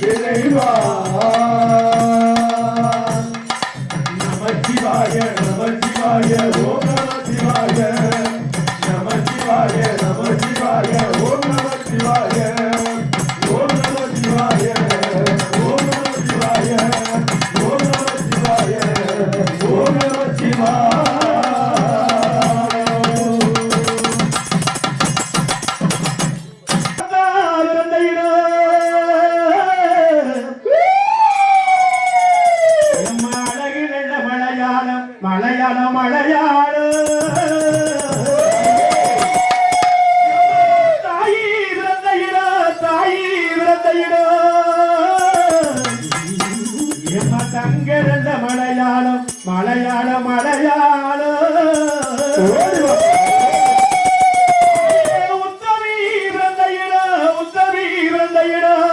இறைவா நமச்சிவாய நமச்சிவாய ஓம் நமச்சிவாய நமச்சிவாய நமச்சிவாய ஓம் நமச்சிவாய ஓம் நமச்சிவாய ஓம் நமச்சிவாய ஓம் நமச்சிவாய ஓம் நமச்சிவாய மலையாளம் மலையாளம் தாயி விரந்த இடம் தாயி விரந்த இடம் எம்ம தங்கிருந்த மலையாளம் மலையாளம் மலையாளம் உத்தமி விரந்த இடம் உத்தமி விரந்த இடம்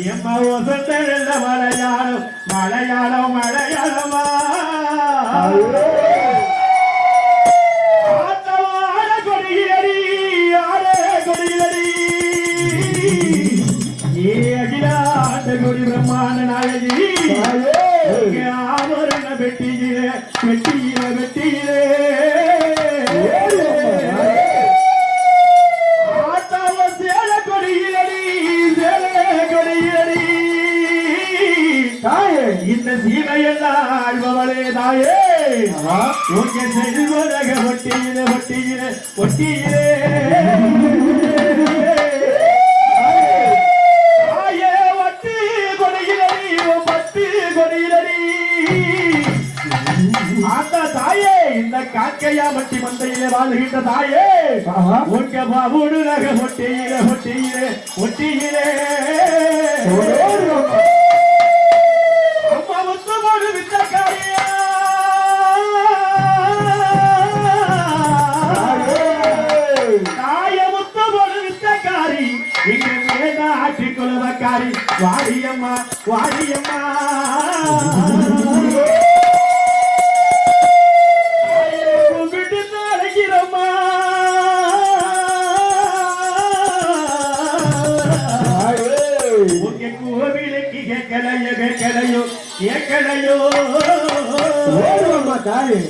எம்ம ஒசந்திருந்த மலையாளம் மலையாளம் மலையாளமா ஆத்தவாட கொடியடி ஆடே கொடியடி ஏ அகிலாண்ட கொடி பிரம்மாண்ட நாயகி ஆவரண வெட்டியிலே வெட்டியிலே வெட்டியிலே ஆத்தாவ சேல கொடியடி சேல கொடியடி இந்த சீமையெல்லாம் ஆழ்பவளே தாயே உங்க செல்வரக ஒட்டியிலே ஒட்டியிலே ஒட்டியிலே தாயே வட்டி கொடியிலடி பட்டி கொடியிலடி ஆத்தா தாயே இந்த காக்கையா மட்டி மந்தையிலே வாழ்கின்ற தாயே உங்க பாபுடு ரக ஒட்டியிலே ஒட்டியிலே ஒட்டியிலே வாடியம்மா வாடியம்மா கும்பிட்டு அழைக்கிறம்மா உங்க கோவிலுக்கு கேட்கலையோ கேட்கலையோ கேட்கலையோ தாயே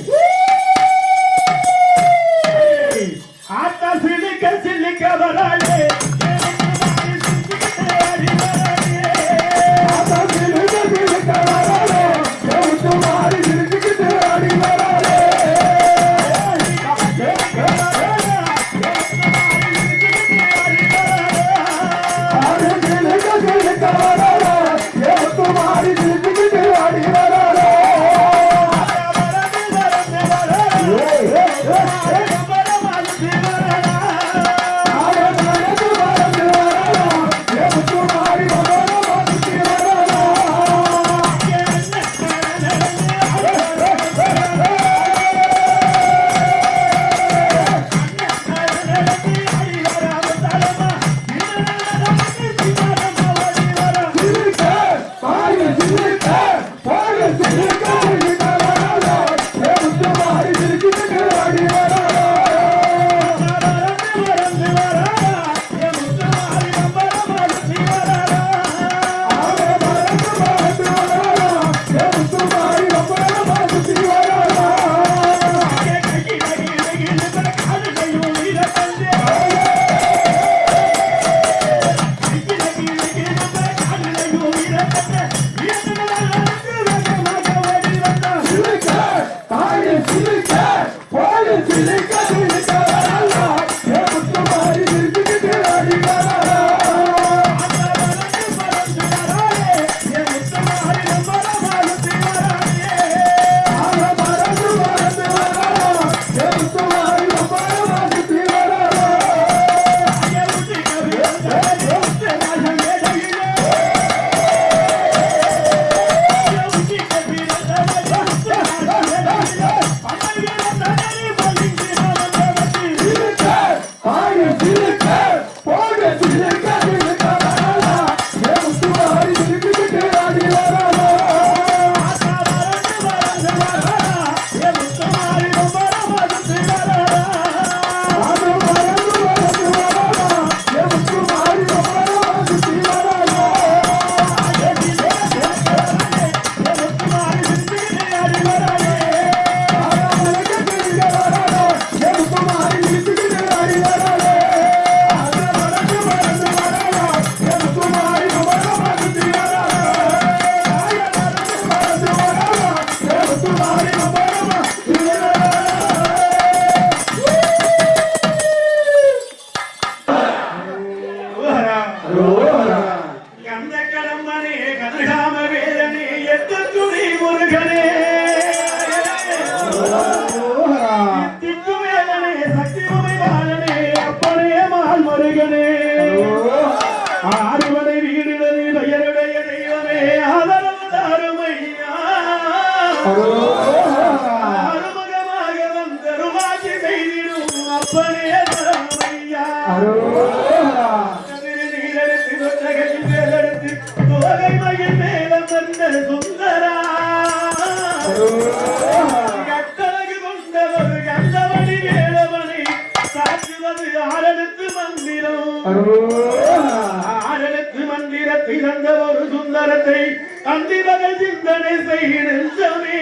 ஆத்தா சிலுக்க சிலுக்க வராளே ராமையா அரோகரா நீரெடுத்து நொற்றகையில் வேலெடுத்து தோகை மயில் மேலம் வந்த சுந்தரா கட்டழகு கொண்ட ஒரு கண்டவழி வேலவனை சாற்றுவது ஆரெழுத்து மந்திரம் ஆரெழுத்து மந்திரத்தை தந்த ஒரு சுந்தரத்தை அந்திவகல் சிந்தனை செய்கின்றமே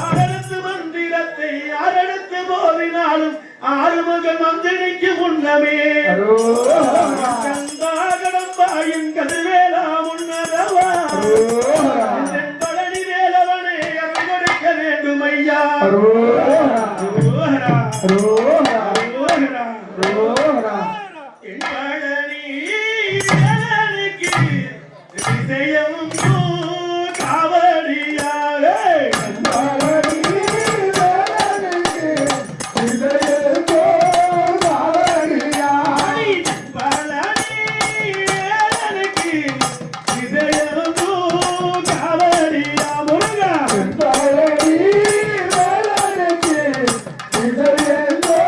ஆரெழுத்து மந்திரத்தை ஆரெழுத்து போதினாலும் ஆறுமுகம் மந்திரிக்கு முன்னமே கந்தாகடம்பாயின் கதிர்வேலா முன்னதவா பழனி வேலவனை அருள் கொடுக்க வேண்டும் ஐயா என் பழனி வேலனுக்கு விஜயம் காவடியாக விஜயந்தோ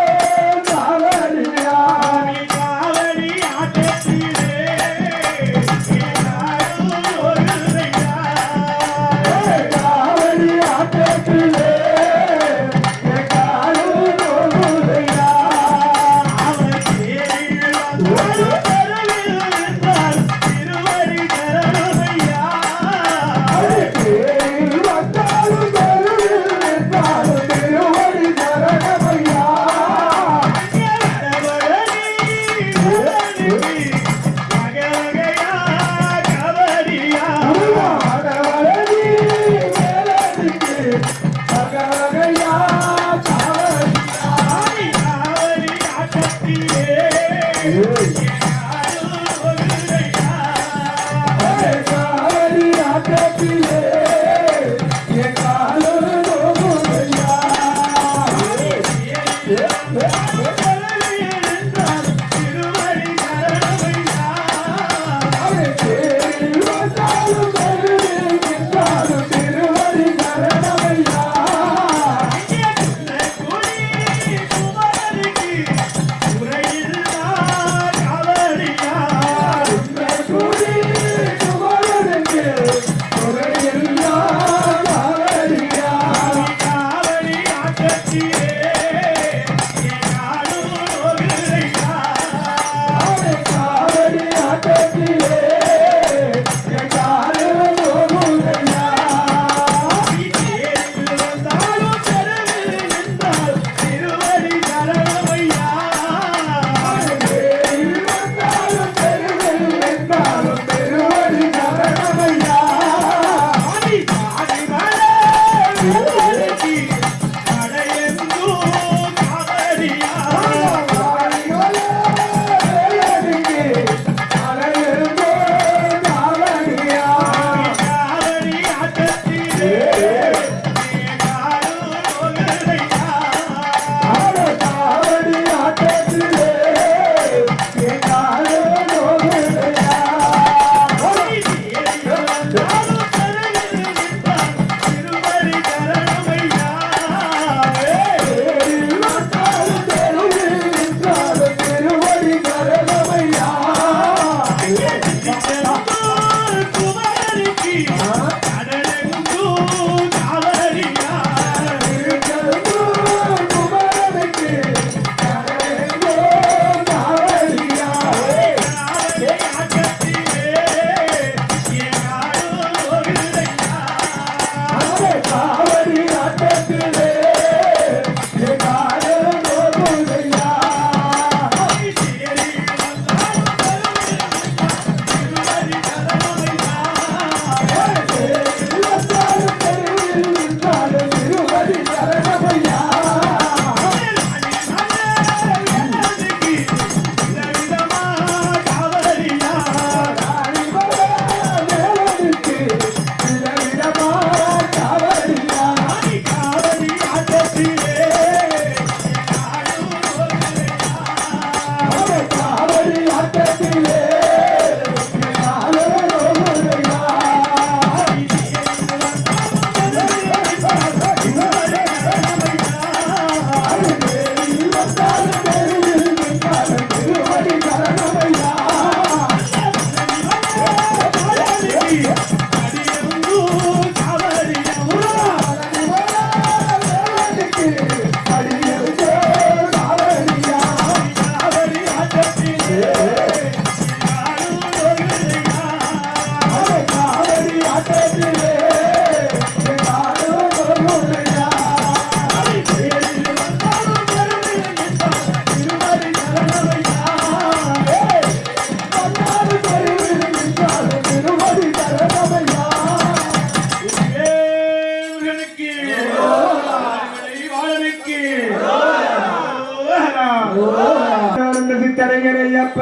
தரையறையப்ப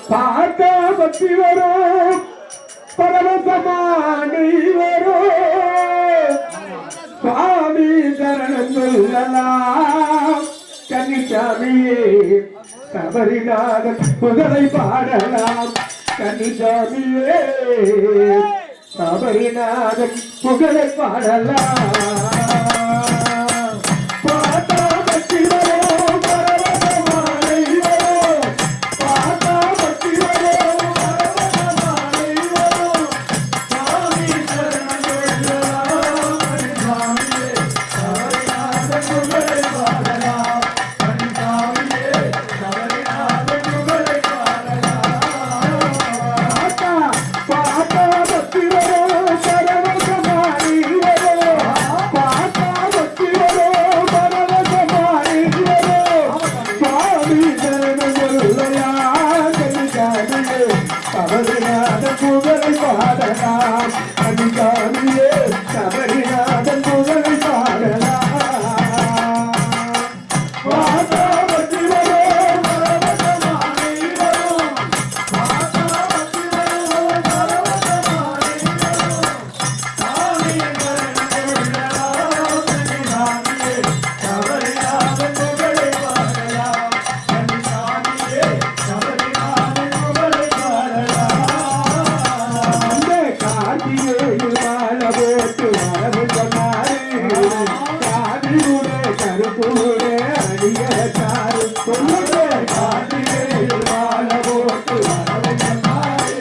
பார்த்தா பக்தி வரும் பரவசமான வரும் சுவாமி சரணம் சொல்லலாம் கன்னிசாமியே சபரிநாதன் புகழை பாடலாம் கன்னிசாமியே சபரிநாதன் புகழை பாடலாம் பார்த்தா பக்தி வரும் பரவசமானை வரும் பார்த்தா பக்தி வரும் பரவசமானை வரும் சுவாமி சரணம் சொல்லலாம் கன்னிசாமியே சபரிநாதன் புகழை பாடலாம் கன்னிசாமியே சபரிநாதன் புகழை பாடலாம் பார்த்தா பக்தி வரும் பரவசமானை வரும் பார்த்தா பக்தி வரும் பரவசமானை வரும் சுவாமி சரணம் சொல்லலாம் கன்னிசாமியே சபரிநாதன் புகழை பாடலாம் கன்னிசாமியே சபரிநாதன் புகழை பாடலாம் பார்த்தா பக்தி வரும் பரவசமானை வரும் பார்த்தா பக்தி வரும் பரவசமானை வரும் சுவாமி சரணம் சொல்லலாம் கன்னிசாமியே சபரிநாதன் புகழை பாடலாம் கன்னிசாமியே சபரிநாதன் புகழை பாடலாம் அந்த கார்த்திகேயில் மாலை போட்டு வரவு சொன்னாரு காதிலூட கருப்பூட அடியச்சாரு சொல்லுங்க கார்த்திகேயில் மாலை போட்டு வரவு சொன்னாரு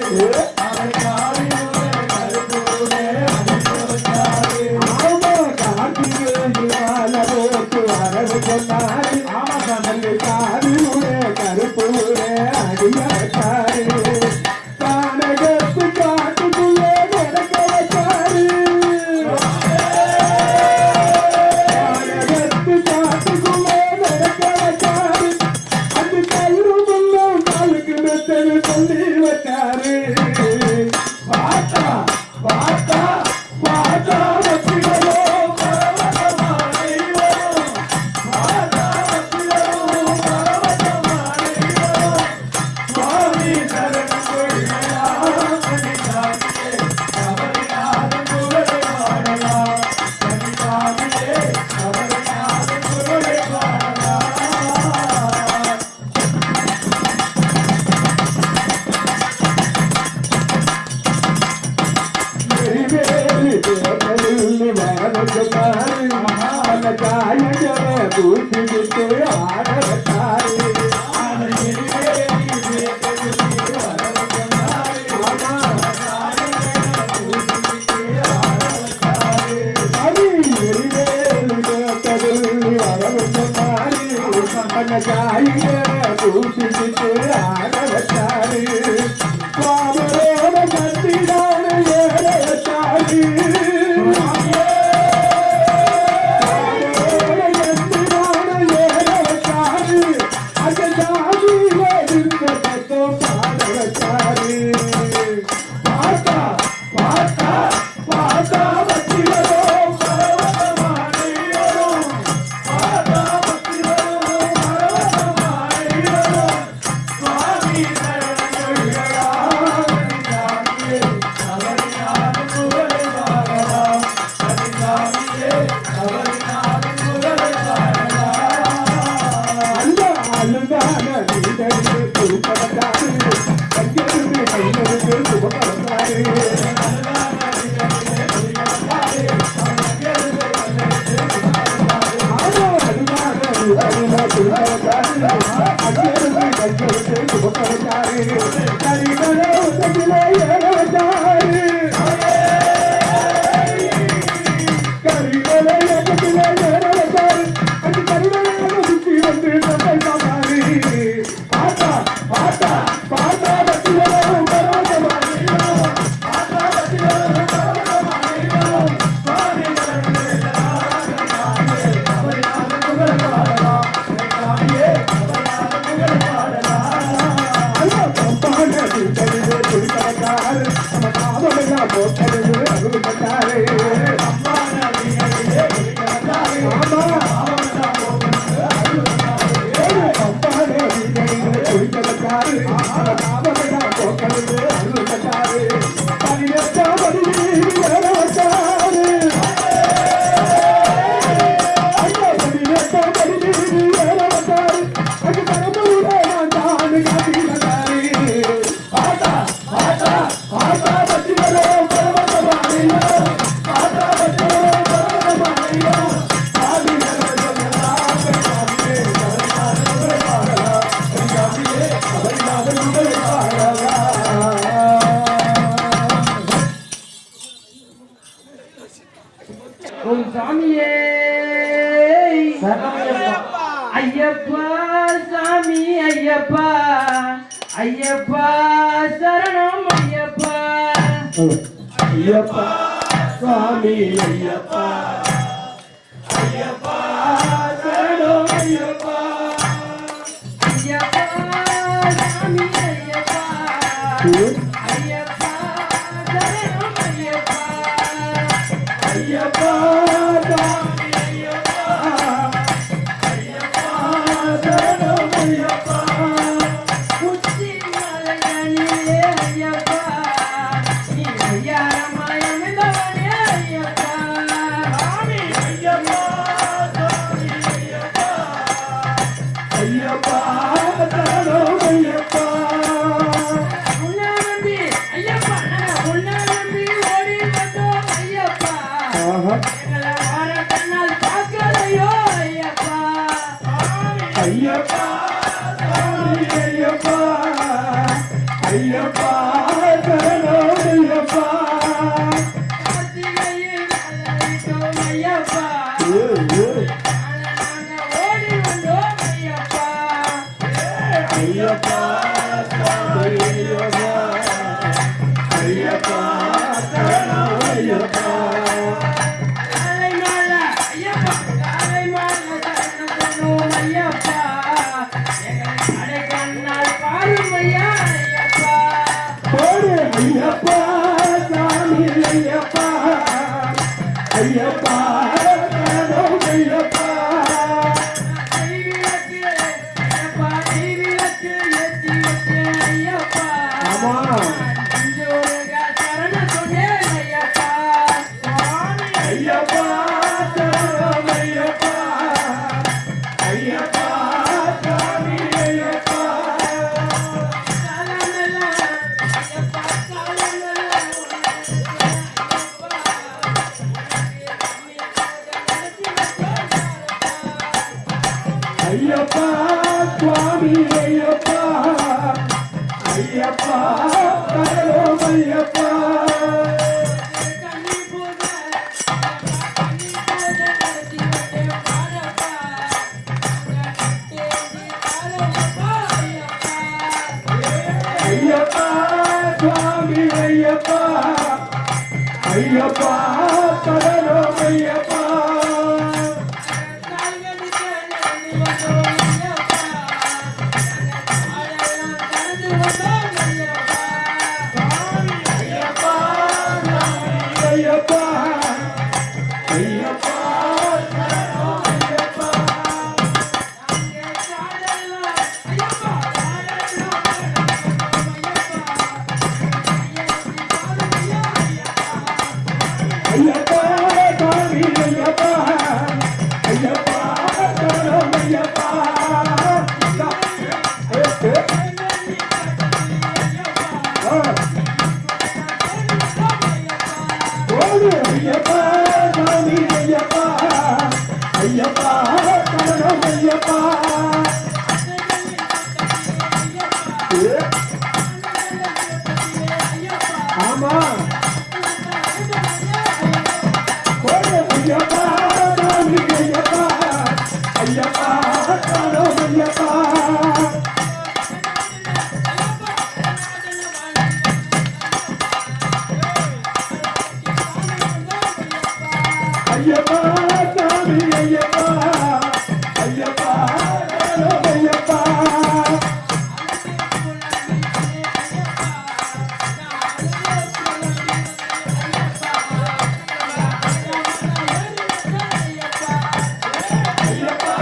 அவர் காதிலூட கருப்பூட அடியச்சாரு ஆமா கார்த்திகேயில் மாலை போட்டு வரவு சொன்னாரு ஆமா தனது காதிலூட கருப்பூட அடியச்சாரு கானகத்து காட்டுக்குள்ளே நடக்க வச்சாரு கானகத்து காட்டுக்குள்ளே நடக்க வச்சாரு அந்த கயிறுமுள்ளும் காலுக்கு மெத்தது சொல்லி வச்சாரு பார்த்தா பார்த்தா பார்த்தா பக்தி வரும் பரவசமானை வரும் பார்த்தா பக்தி வரும் பரவசமானை வரும் சுவாமி சரணம் சொல்லலாம் கன்னிசாமியே சபரிநாதன் புகழை பாடலாம் கன்னிசாமியே சபரிநாதன் புகழை பாடலாம் நெறிவேலி தேவனில் வரணும் சொன்னாரு அந்த காயகர பூசிக்கிட்டு ஆட வச்சாரு பூசிக்கிட்டு ஆட வச்சாரு பாபரோட கத்திடான ஏற வச்சாரு பார்த்தா பார்த்தா பார்த்தா பக்தி வரும் பரவசமானை வரும் பார்த்தா பக்தி வரும் பரவசமானை வரும் சுவாமி சரணம் சொல்லலாம் கன்னிசாமியே சபரிநாதன் புகழை பாடலாம் கன்னிசாமியே சபரிநாதன் புகழை பாடலாம் அந்த அழுதான நீதற்கு திருப்பதாரு கஞ்சருக்கு கையெழுத்து சுபபரத்தாரு பார்த்தா பார்த்தா பார்த்தா பக்தி வரும் பரவசமானை வரும் பார்த்தா பக்தி வரும் பரவசமானை வரும் சுவாமி சரணம் சொல்லலாம் கன்னிசாமியே சபரிநாதன் புகழை பாடலாம் கன்னிசாமியே சபரிநாதன் புகழை பாடலாம் சரணமையப்பா. ஐயப்பா சாமி ஐயப்பா ஐயப்பா சரணம் ஐயப்பா ஐயப்பா சுவாமி ஐயப்பா ஐயப்பா சரணம் ஐயப்பா ஐயப்பா சாமி ஐயப்பா ஐயப்பா சரணம் ஐயப்பா ஐயப்பா சுவாமி ஐயப்பா ஐயப்பா சரணம் ஐயப்பா உச்சி மலையானிலே ஐயப்பா நீ ஐயாரமாயமில்லவனே ஐயப்பா சாமி ஐயப்பா சுவாமி ஐயப்பா ஐயப்பா சரணம் ஐயப்பா உன்னை நம்பி ஐயப்பா நாங்க உன்னை நம்பி ஓடி வந்தோம் ஐயப்பா எங்களை வார கண்ணால் பார்க்கலையோ ஐயப்பா ஐயப்பா சாமி ஐயப்பா ஐயப்பா சரணம் ஐயப்பா கார்த்திகையில் அலையிட்டோம் ஐயப்பா நாங்க ஓடி வந்தோம் ஐயப்பா ஐயப்பா சாமி ஐயப்பா ஐயப்பா சரணம் ஐயப்பா காலை மாலை ஐயப்பா காலை மாலை சரணம் சொன்னோம் ஐயப்பா எங்களை கடை கண்ணால் பாரும் ஐயா ஐயப்பா போடு ஐயப்பா சாமி ஐயப்பா ஐயப்பா சரணம் ஐயப்பா தெய்வீகத்து ஐயப்பா தெய்வீகத்து ஏத்தி வச்சேன் ஐயப்பா ஆமா. நெஞ்சோருக சரணம் சொன்னேன் ஐயப்பா ஐயப்பா சரணம் ஐயப்பா ஐயப்பா சாமி ஐயப்பா காலமெல்லாம் ஐயப்பா காலமெல்லாம் ஐயப்பா சுவாமி ஐயப்பா ஐயப்பா சரணம் ஐயப்பா கண்ணி போத நடத்தி வச்சேன் பாரப்பா தேடி காலப்பா ஐயப்பா ஐயப்பா சுவாமி ஐயப்பா ஐயப்பா சரணம் ஐயப்பா ஐயப்பா சாமி ஐயப்பா ஐயப்பா சரணம் ஐயப்பா ஐயப்பா சாமி ஐயப்பா ஐயப்பா சரணம் ஐயப்பா ஓடு ஐயப்பா சாமி ஐயப்பா ஐயப்பா சரணம் ஐயப்பா ஆமா ஓடு ஐயப்பா சாமி ஐயப்பா ஐயப்பா சரணம் ஐயப்பா ஐயப்பா சாமி ஐயப்பா ஐயப்பா சரணம் ஐயப்பா ஐயப்பா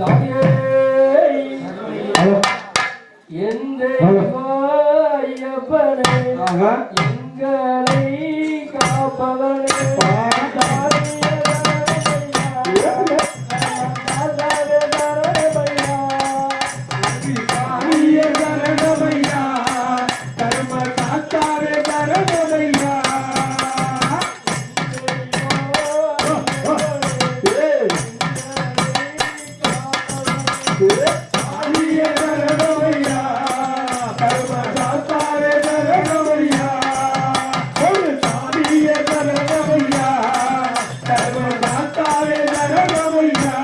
சாமியே ஹலோ எந்த ஐயப்பனே ஆஹா எங்களை காப்பவனே சாமியே சரணமையா கர்ம சாத்தாரே சரணமையா சாமியே சரணமையா கர்ம சாத்தாரே சரணமையா ஒரு சாமியே சரணமையா கர்ம சாத்தாரே சரணமையா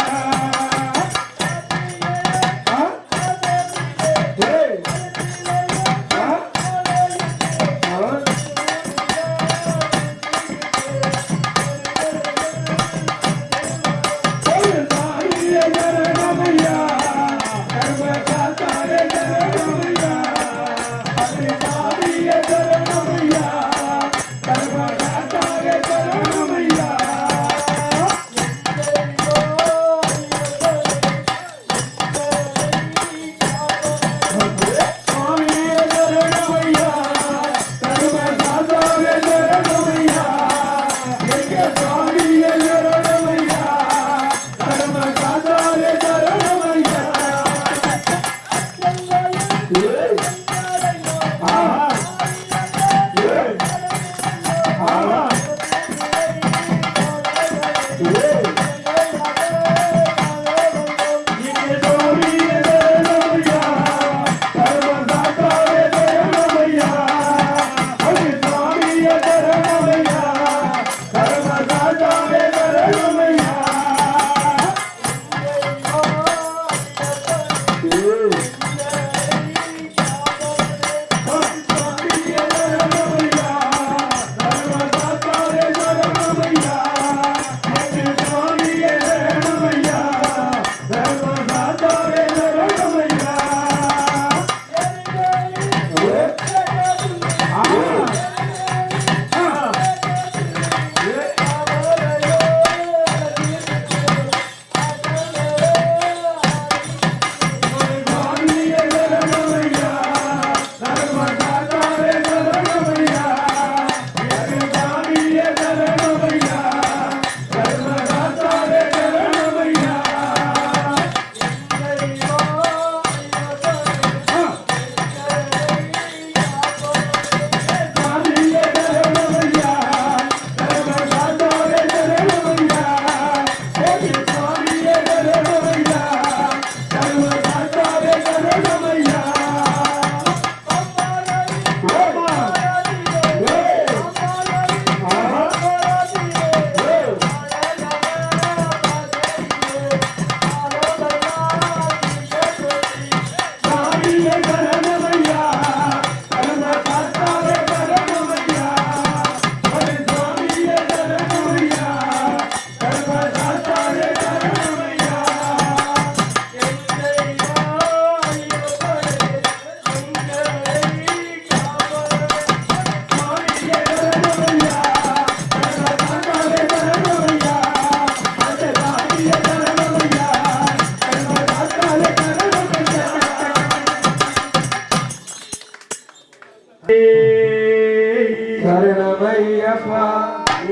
சரணமையப்பா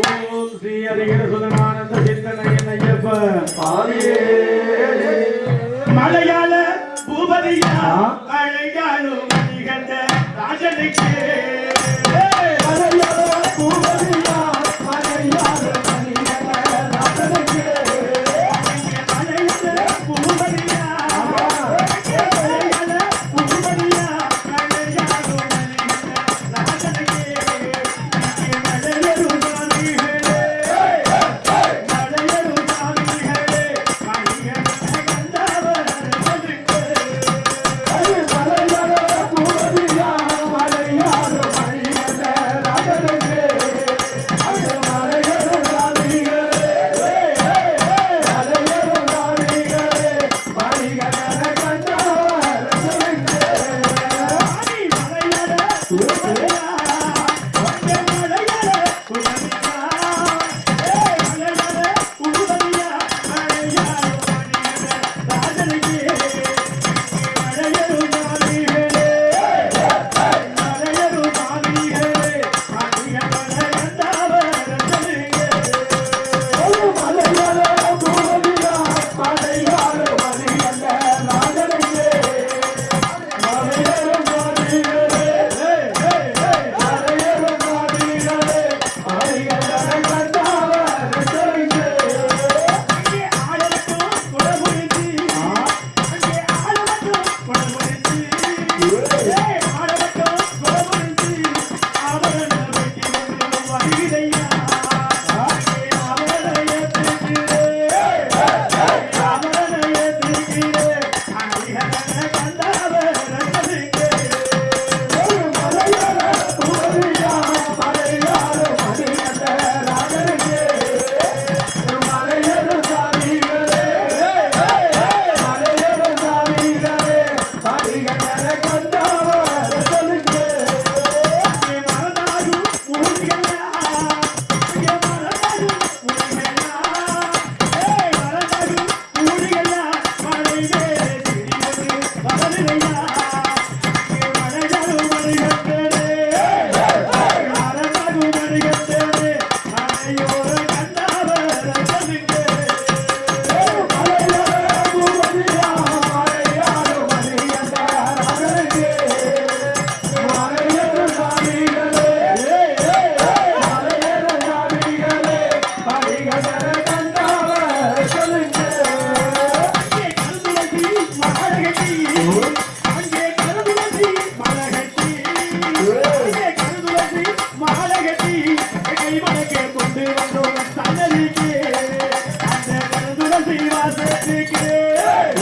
ஓம் ஸ்ரீ ஹரிஹர சுதனானந்த சிந்தனையன் ஐயப்ப சாமியே மலையாள பூபதியா அழையாளும் மணிகண்ட ராஜனுக்கு மலையாள பூபதியா மலையாள மணிகண்ட ராஜனுக்கு மலையாள பூபதியா மலையாள பூபதியா அழையாளும் மணிகண்ட ராஜனுக்கு மலையரு சாமிகளே மலையரு சாமிகளே மணிகண்ட கண்டவர் ராஜனுக்கு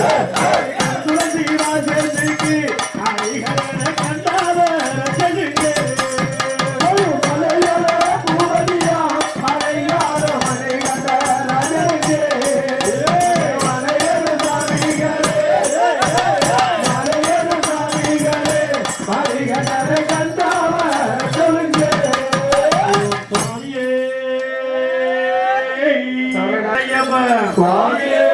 துளசி வாசலுக்கு அலைகள கண்டாத ரசனுக்கு மலையல பூவதியா மலையாள மலை கண்ட ராஜனுக்கு மலையல சாமிகளே மலையல சாமிகளே மலை கண்ட கண்டாவ சொல்லுங்க சுவாமியே ஐயப்பா சுவாமியே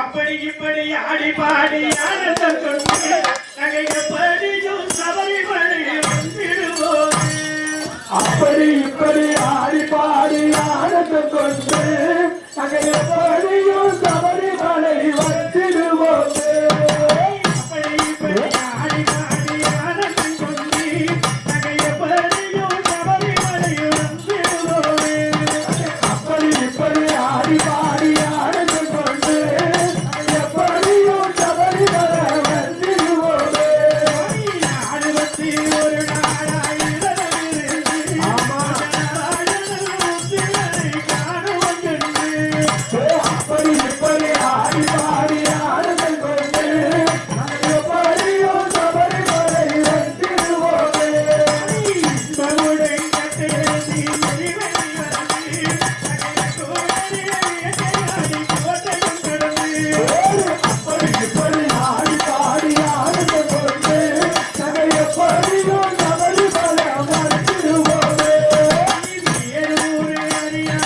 அப்படி இப்படி ஆடி பாடி ஆனந்தம் கொண்டு நகையப்படியும் சபரிமலை வந்திடுவோம் அப்படி இப்படி ஆடி பாடி ஆனந்தம் கொண்டு நாங்கள் எப்படியும் சபரிமலை வந்திடுவோமே அப்படி இப்படி ஆடி பாடி ஆனந்தம் கொண்டு நகையப்படியும் சபரிமலை வந்திடுவோம் அப்படி இப்படி ஆடி பாடி ஆனந்தம் கொண்டு நாங்கள் எப்படியும் சபரிமலை வந்திடுவோமே ஆடுவத்தி ஒரு நாளாயிரம் ஆமா. காணுவோம் என்று அப்படி இப்படி ஆடி பாடி ஆனந்தம் கொண்டு நாங்கள் எப்படியும் சபரிமலை வந்திடுவோமே மகுடை கட்டேசி மணிவெளி வந்து கோட்டையும் கடந்து அப்படி இப்படி ஆடி பாடி ஆனந்தம் கொண்டு நாங்கள் எப்படியும் சபரிமலை வந்திடுவோமே வேலூர் அறியா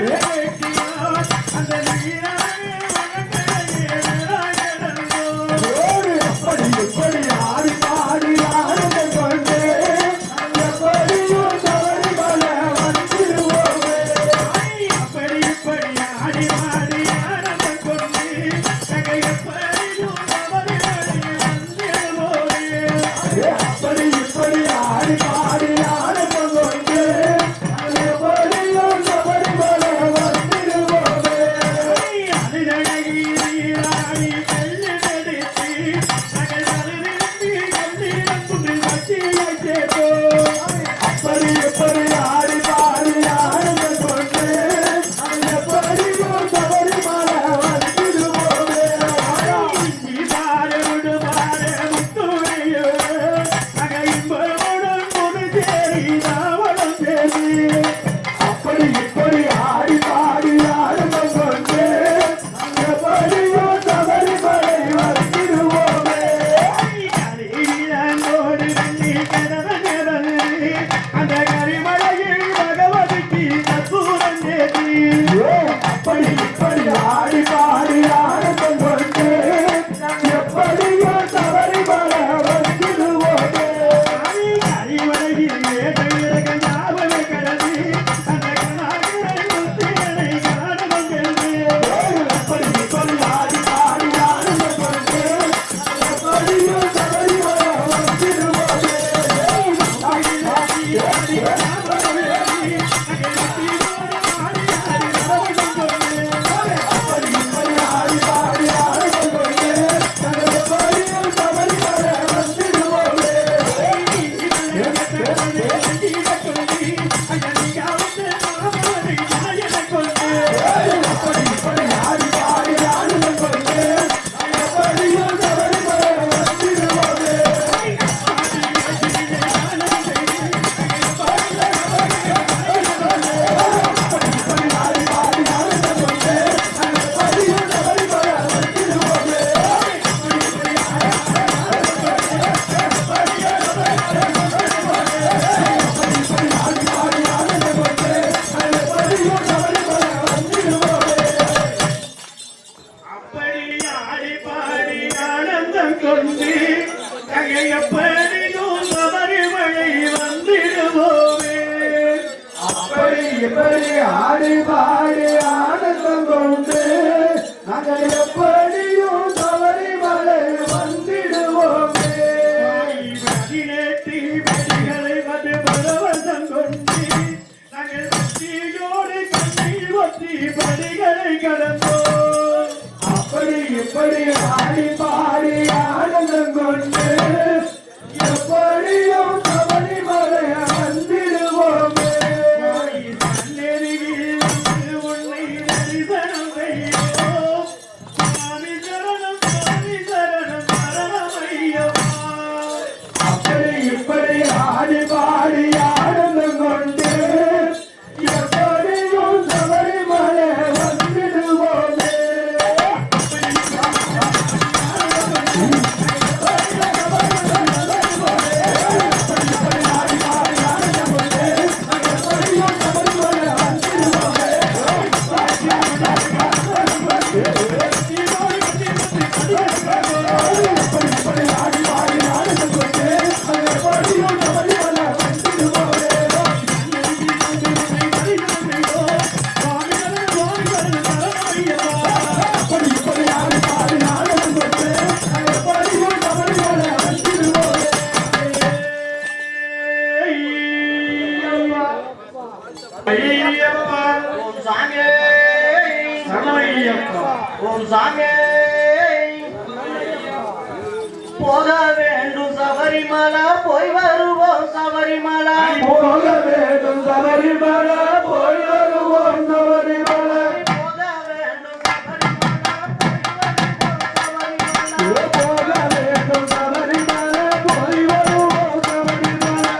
வெட்டியார் அந்த நீராக அப்படி இப்படி ஆடி பாடி ஆனந்தம் கொண்டு நாங்கள் எப்படியும் சபரிமலை வந்திடுவோமே அப்படி இப்படி ஆடி பாடி ஆனந்தம் கொண்டு நகையப்படியும் சபரிமலை வந்திடுவோமே அப்படி இப்படி ஆடி பாடி ஆனந்தம் கொண்டு நாங்கள் எப்படியும் சபரிமலை வந்திடுவோமே அப்படி எப்படி ஆடி பாடி ஆனந்தம் கொண்டு நாங்கள் எப்படியும் சபரிமலை வந்திடுவோமே அப்படி இப்படி ஆடி பாடி ஆனந்தம் கொண்டு நாங்கள் எப்படியும் சபரிமலை வந்திடுவோமே அந்த கரிமலையில் பகவதிக்கு கற்பூரம் தேதி அப்படி இப்படி ஆடி பாடி ஆனந்தம் கொண்டு நாங்கள் எப்படியும் சபரிமலை வந்திடுவோமே அப்படி இப்படி ஆடி பாடி ஆனந்தம் கொண்டு நாங்கள் எப்படியும் சபரிமலை வந்திடுவோமே அப்படி இப்படி ஆடி பாடி ஆனந்தம் கொண்டு நாங்கள் எப்படியும் சபரிமலை வந்திடுவோமே அப்படி இப்படி ஆடி பாடி ஆனந்தம் கொண்டு நாங்கள் எப்படியும் சபரிமலை வந்திடுவோமே அப்படி ஆடி பாடி ஆனந்தம் கொண்டு நாங்கள் எப்படியும் சபரிமலை வந்திடுவோமே ஆடி பாடி ஆனந்தம் கொண்டு நாங்கள் எப்படியும் சபரிமலை வந்திடுவோமே அப்படி ஆடி பாடி ஆனந்தம் கொண்டு எப்படியும் சபரிமலை வந்திடுவோமே அப்படி இப்படி ஆடி பாடி ஆனந்தம் கொண்டு நாங்கள் எப்படியும் சபரிமலை வந்திடுவோமே பதினெட்டு படிகளை வந்து பரவசம் கொண்டு நாங்கள் பக்தியோடு கண்ணீர் ஒத்தி படிகளை கடந்தோம் அப்படி இப்படி ஆடி பாடி ஆனந்தம் கொண்டு எப்படியும் சபரிமலை வந்திடுவோமே சன்னதியில் வந்து உன்னை தரிசனம் செய்வோம் சுவாமி போக வேண்டும் சபரிமலை போய் வருவோம் சபரிமலை போக வேண்டும் சபரிமலை போய் வருவோம் சபரிமலை போக வேண்டும் சபரிமலை போக வேண்டும் சபரிமலை போய் வருவோம் சபரிமலை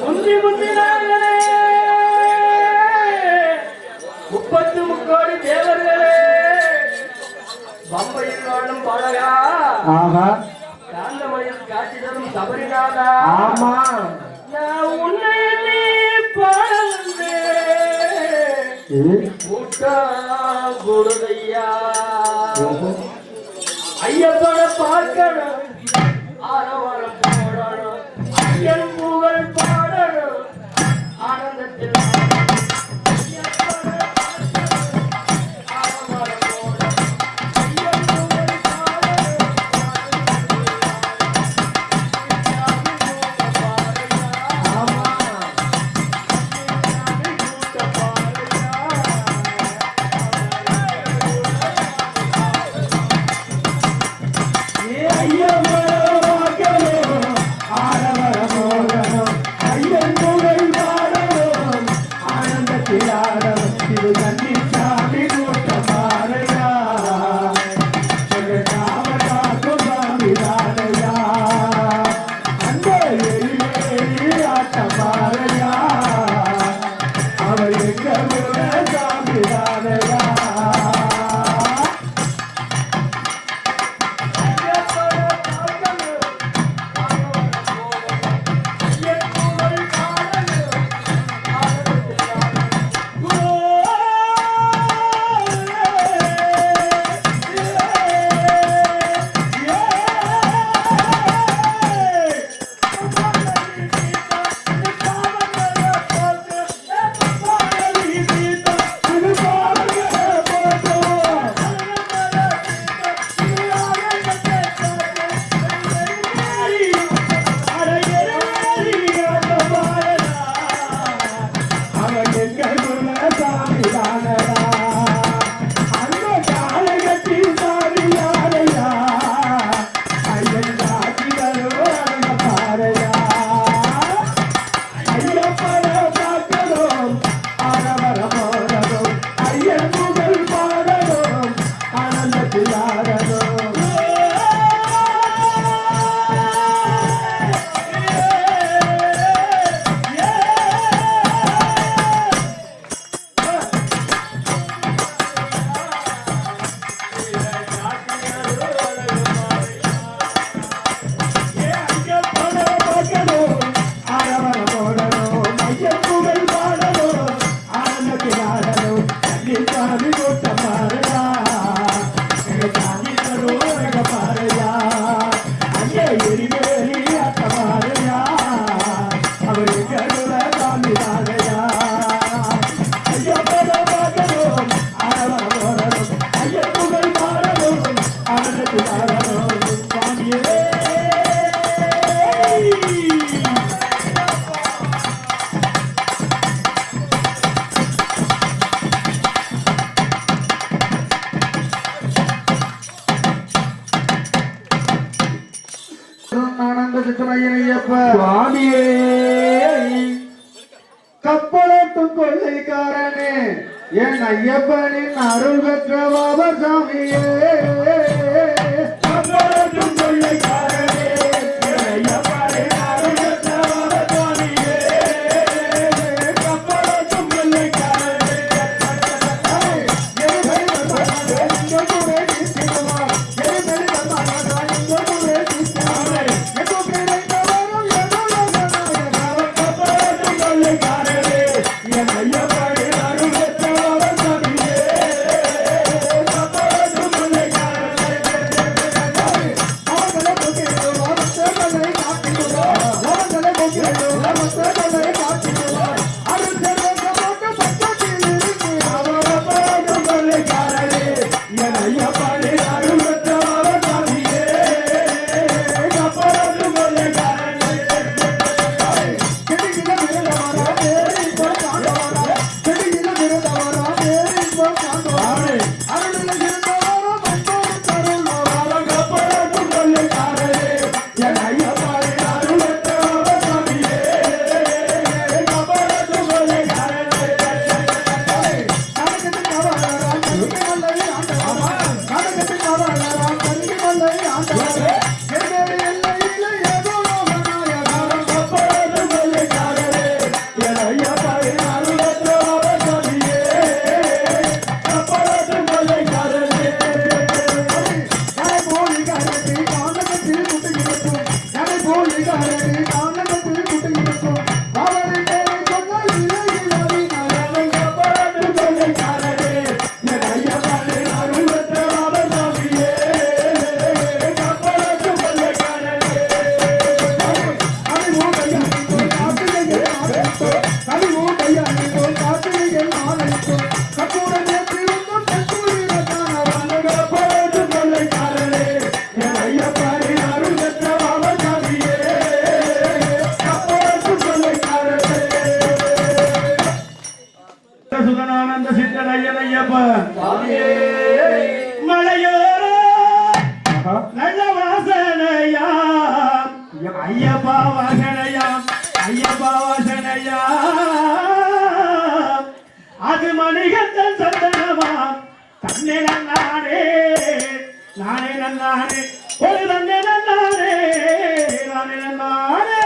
முந்தி முந்தினார்களே 33 தேவர்களே பம்பையில் வாழும் பாலகா காந்தமலையில் காட்சி தரும் சபரிநாதா ஆமா நான் உன்னை எண்ணி கூட்டம் கூடுதையா ஐயப்பனை பார்க்கணும் ஆரவாரம் போடணும் ஐயன் புகழ் பாடணும் ஆனந்தத்தில் ஐயப்பனை பார்க்கணும், ஆரவாரம் போடணும், ஐயன் புகழ் பாடணும், சுவாமியே கப்பலட்டும் கொள்ளைக்காரனே என் ஐயப்பனின் அருள் பெற்ற பாபசாமியே கப்பலட்டும் கொள்ளைக்காரனே என் ஐயப்பனின் அருள் பெற்ற பாபசாமியே கப்பலட்டும் கொள்ளைக்காரனே ஐயனையப்பா சாமியே மலையோர நல்ல வாசனையா ஐயப்பா வாசனையா ஐயப்பா வாசனையா அது மணிகண்டன் சந்தனமா தன்னை நன்னானே நானே நன்னானே ஒரு தன்னை நன்னானே நானே நன்னானே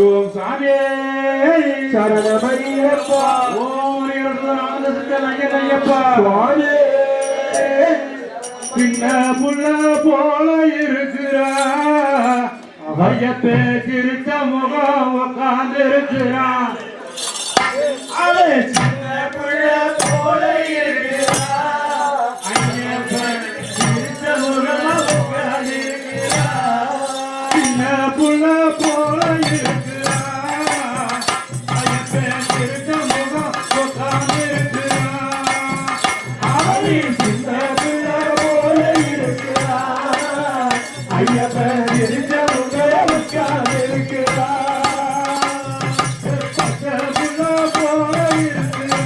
ஓம் சாமி சரணமையப்பா ஓம் ஐயனையப்பா சுவாமி பின்ன புள்ள போல இருக்கிறா வையத்தே சிரிச்ச முகம் உட்கார்ந்து இருக்கிறா அவன் சின்ன புள்ள போல இருக்கிறா ஐயப்பன் சிரிச்ச முகம் உட்கார்ந்து இருக்கிறா சின்ன புள்ள போல இருக்கிறா ஐயப்பன் சிரிச்ச முகம் உட்கார்ந்து இருக்கிறா அவன் சின்ன புள்ள போல இருக்கிறா ஐயப்பன் சிரிச்ச முகம் உட்கார்ந்து இருக்கிறா பச்சை புள்ள போல இருக்கிறா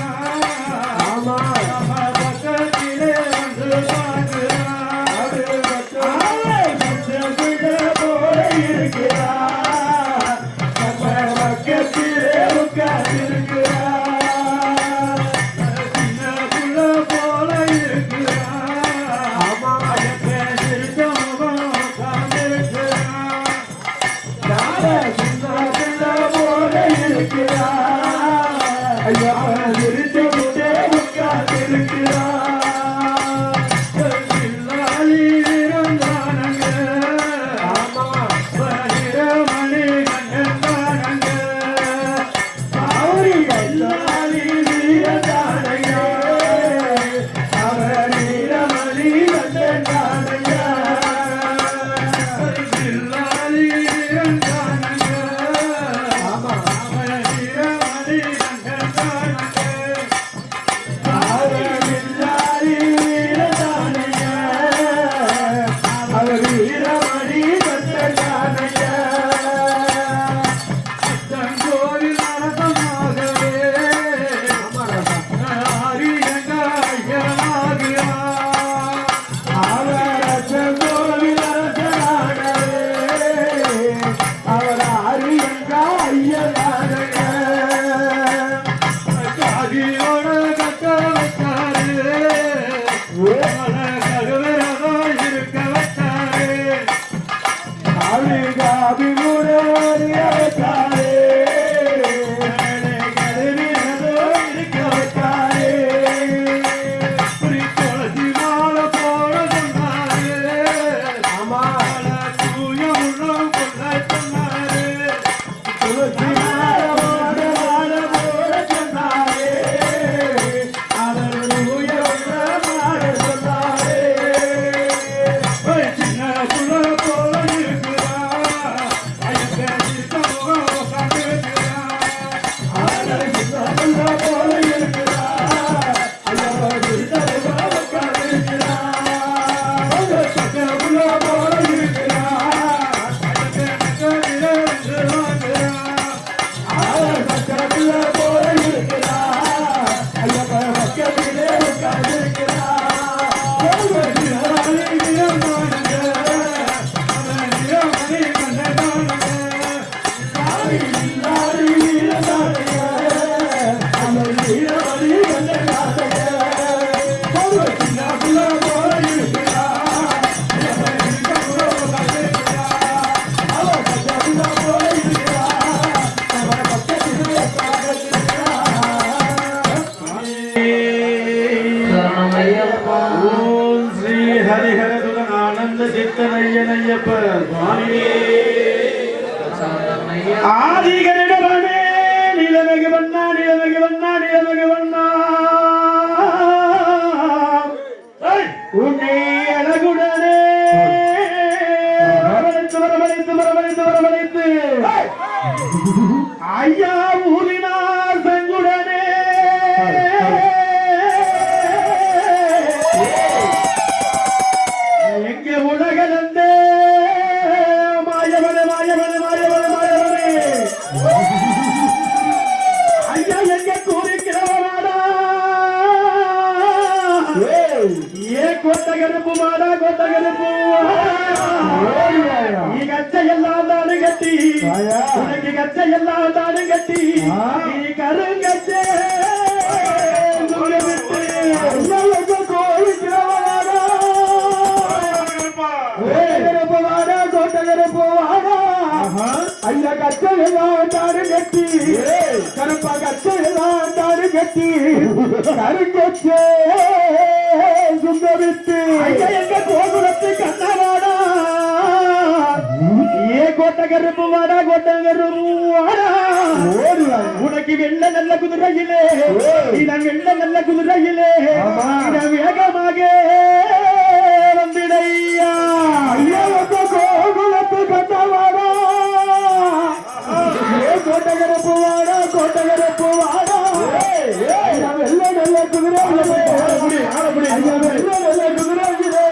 சித்தனையனையப்ப ஆதிகரிடமே நிலமகு வண்ணா நிலமகு வண்ணா நிலமகு வண்ணா உன்னை அழகுடனே வரவழைத்து வரவழைத்து வரவழைத்து ஐயா ஊரினார் செங்குடனே எங்கே உலகலந்தே மாயவனே மாயவனே மாயவனே மாயவனே ஐயா எங்கே கூறிக்கிறவனாடா ஏ கொட்டகருப்பு மாடா கொட்டகருப்பு நீ கச்சை எல்லாம் தானு கட்டி உனக்கு கச்சை எல்லாம் தானு கட்டி நீ கருங்கச்சே ஐயா கச்சை எல்லாம் தானு கட்டி கருப்பா கச்சை எல்லாம் தானு கட்டி கருங்கச்சே சுந்தரித்து ஐயா எங்க கோகுலத்து கண்ணவாடா ஏ கோட்டகருப்பு வாடா கோட்டகருப்பு வாடா உனக்கு வெள்ள நல்ல குதிரையிலே இடம் வெள்ள நல்ல குதிரையிலே இடம் வேகமாக வந்திடையா ஐயா எங்க கோகுலத்து கண்ணவாடா ஏ கோட்டகருப்பு வாடா கோட்டகருப்பு வாடா வெள்ள நல்ல குதிரை ஐயா வெள்ள நல்ல குதிரையிலே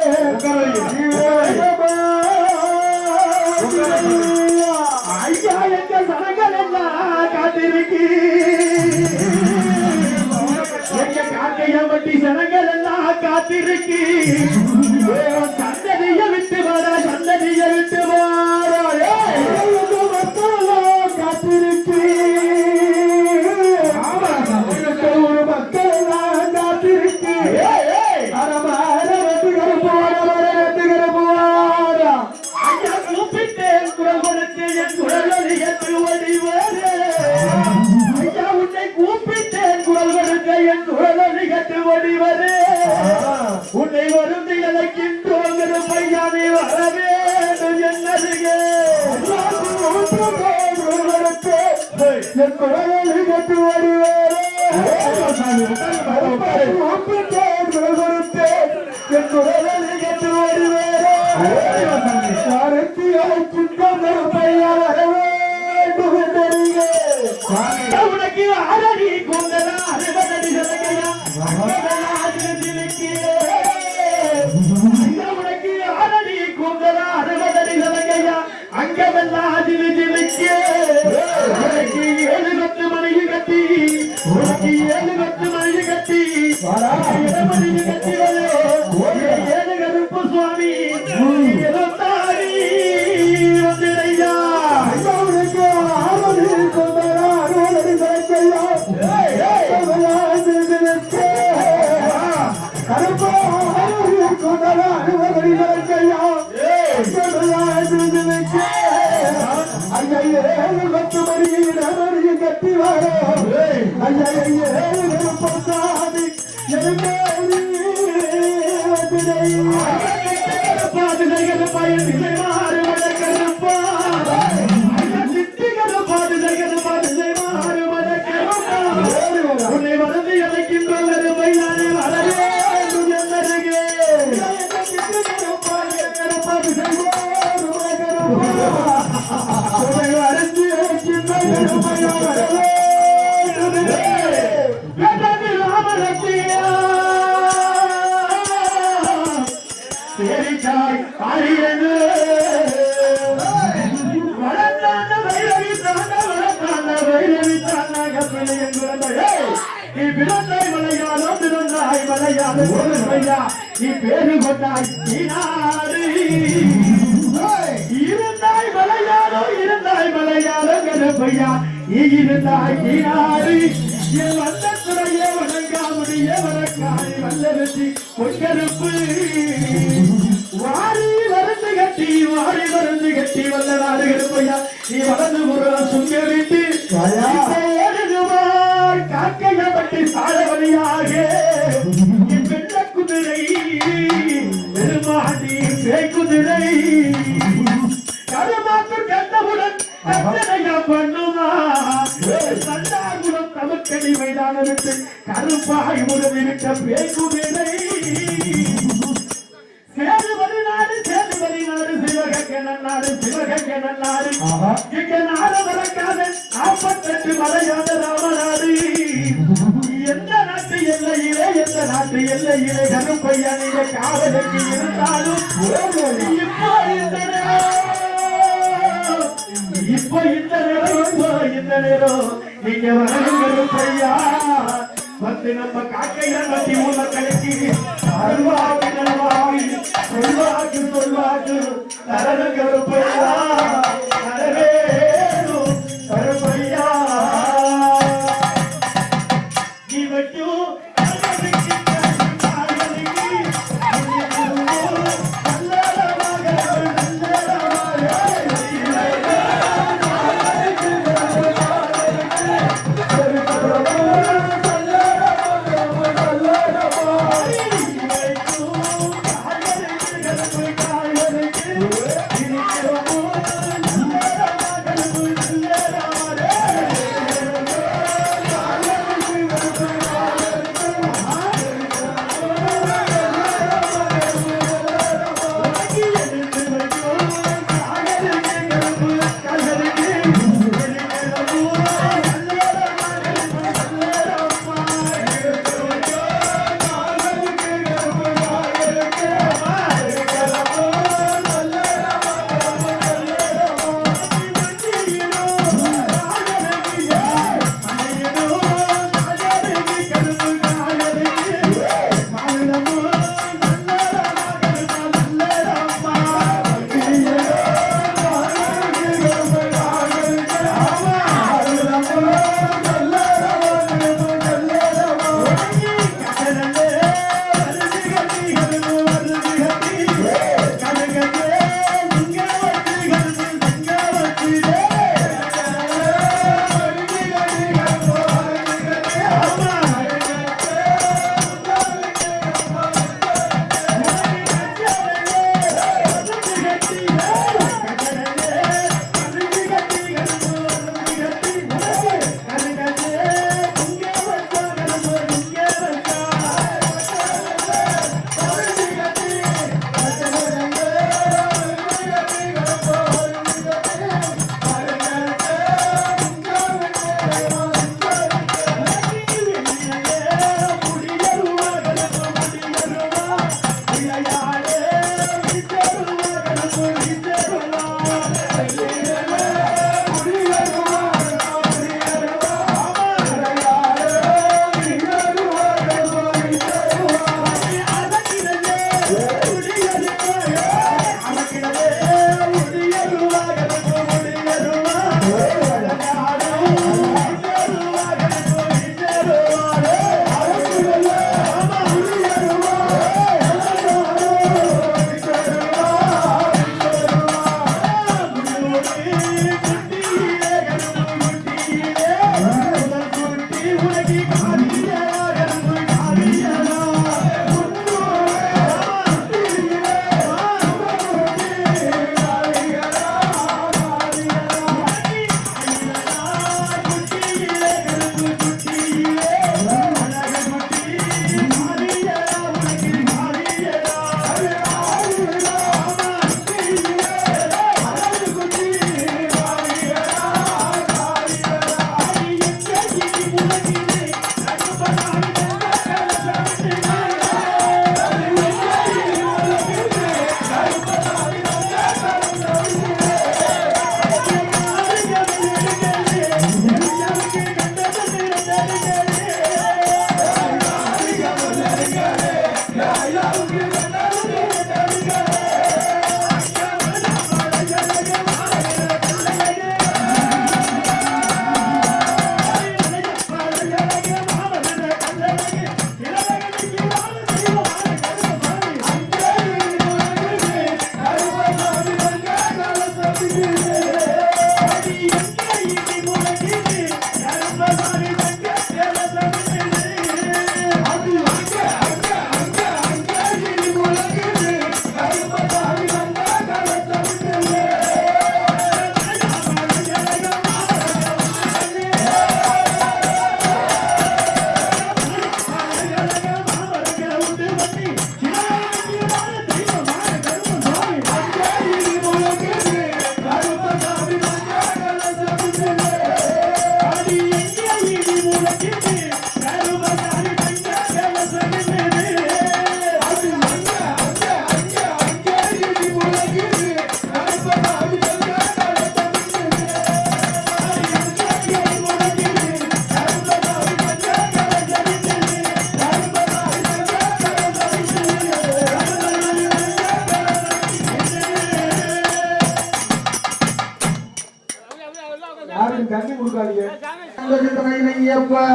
ஐயா எங்க சனங்கள் எல்லாம் காத்திருக்கு எங்க காக்கையம்பட்டி சனங்கள் எல்லாம் காத்திருக்கு சந்ததிய விட்டு வாடா சந்ததிய விட்டு வாடா காத்திருக்கு ஒரு மக்கள் எல்லாம் காத்திருக்கு குரல் கொடுத்து என் குரலொலியத்து ஒளிவரே ஐயா உன்னை கூப்பிட்டேன் குரல் கொடுத்த என் குரலொலியத்து ஒளிவரே உன்னை வருந்து இழைக்கின்றோம் பையானே வர வேண்டும் என்னருகே என் குரலொலியத்து ஒளிவரே கூப்பிட்டேன் குரல் கொடுத்து என் குரலொலியத்து ஒளிவரே உனக்கு அரடி கொண்டதா அறுபதடி சதகையா உனக்கு அரடி கொண்டதா அறுபதடி சதகையா அங்கமெல்லாம் அதில் ஜிலுக்கே உனக்கு 7 மணிக்கு கட்டி உனக்கு 7 மணிக்கு கட்டி மணிக்கு கட்டி ஏழு கருப்பு சுவாமி வந்திரையா உனக்கு ஆரோடி கொண்டதா அறுபதடி சதகையா கருப்பா கொண்டதா அறுபதடி சதகையா மணிக்கு கட்டி வர பத்தாதி பாதுகைகள் பயன் மாறு வழக்கருப்பா சித்திகள் பாதுகைகள் பாதுகை மாறு வழக்கருப்பா உன்னை வளர்ந்து இழைக்கின்ற பையானே வளரே என்னருகே அரைந்து இழைக்கின்ற ராமலட்சியா பேரிச்சாய் ஆரியனு வளர்ந்தாண்ட வைரவி தாண்ட வளர்ந்தாண்ட வைரவி தாண்ட கப்பிலை என்கிறே நீ பிறந்தாய் மலையாளோ பிறந்தாய் மலையாளோ பையா நீ பேரு கொண்டாய் நீனாடு இருந்தாய் மலையாளோ கருப்பையா நீ இருந்தாய் நீனாடு என் வந்த துறையே வணங்காமுடிய வணக்காய் வல்லரசி பொய்கருப்பு வாரி மருந்து கட்டி வல்ல நாடு கருப்பையா நீ வளர்ந்து ஒரு சுங்க விட்டு காக்கையப்பட்டு சால வழியாக என் வெள்ள குதிரை பெருமாடி பேய் குதிரை குதிரை கருமாக்கு கேட்டவுடன் கட்டளையா பண்ணுமா சண்டாகுலம் தமக்கடி மைதானத்து கருப்பாய் உடலிவிட்ட பேய் குதிரை சேதுபதி நாடு சிவகங்கை நன்னாடு இங்க நாடு மறக்காத 48 மலையாத ராமநாடு எந்த நாட்டு எல்லையிலே கருப்பையா நீங்க காவலுக்கு இருந்தாலும் இப்போ இந்த நேரம் நீங்க வரணும் கருப்பையா வந்து நம்ம காக்கையா நட்டி உள்ள கலக்கி சொல்வாக்கு தரண கருப்பையா கருப்பையா நீ வைக்கும்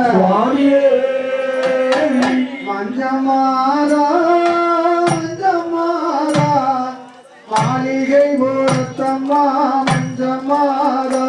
சுவாமியே மஞ்சமாரா மஞ்சமாரா மாளிகை பொருத்தம்மா மஞ்சமாரா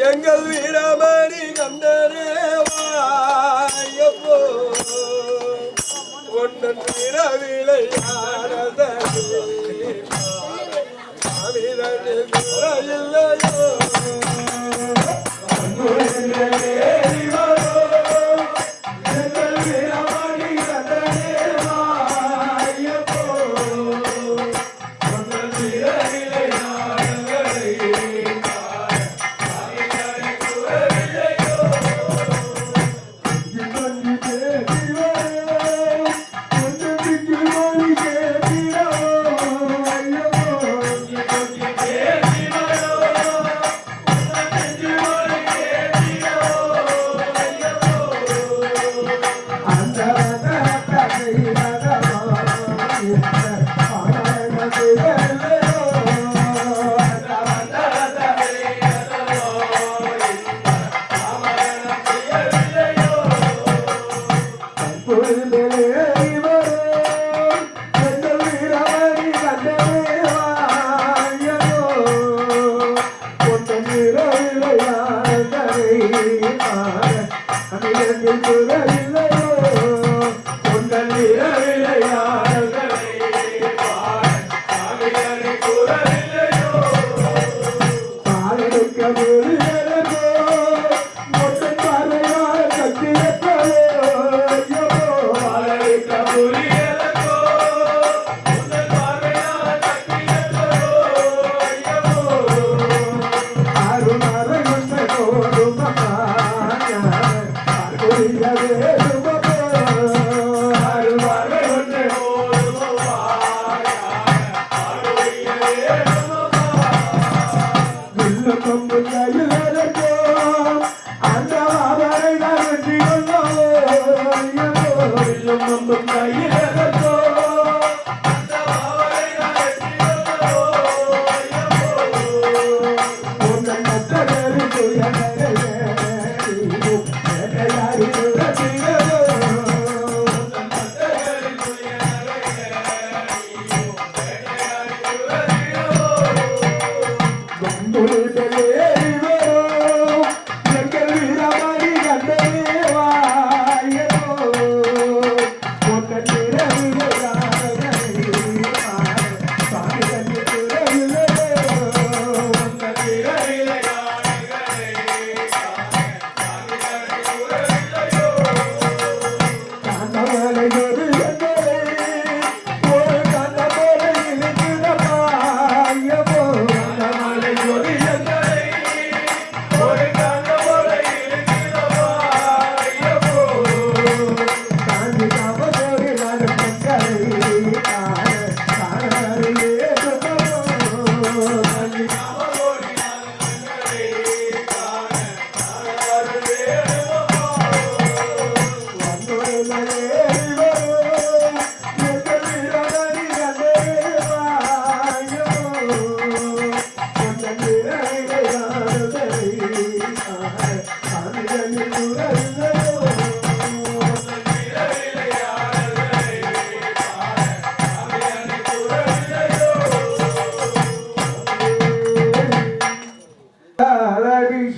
எங்கள் வீரமணி கண்டனேவா ஒன்னன் வீரவிளையாடதே இல்லையோ அமிர்தத்தில் குரலில்லையோ உங்கள் விளையாடல்கள்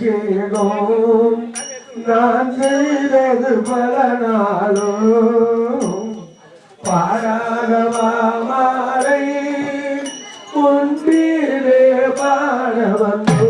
அபிஷேகம் நான் செய்தது பல நாளும் பாராகவா மாலை உன்பிலே பாட வந்தோ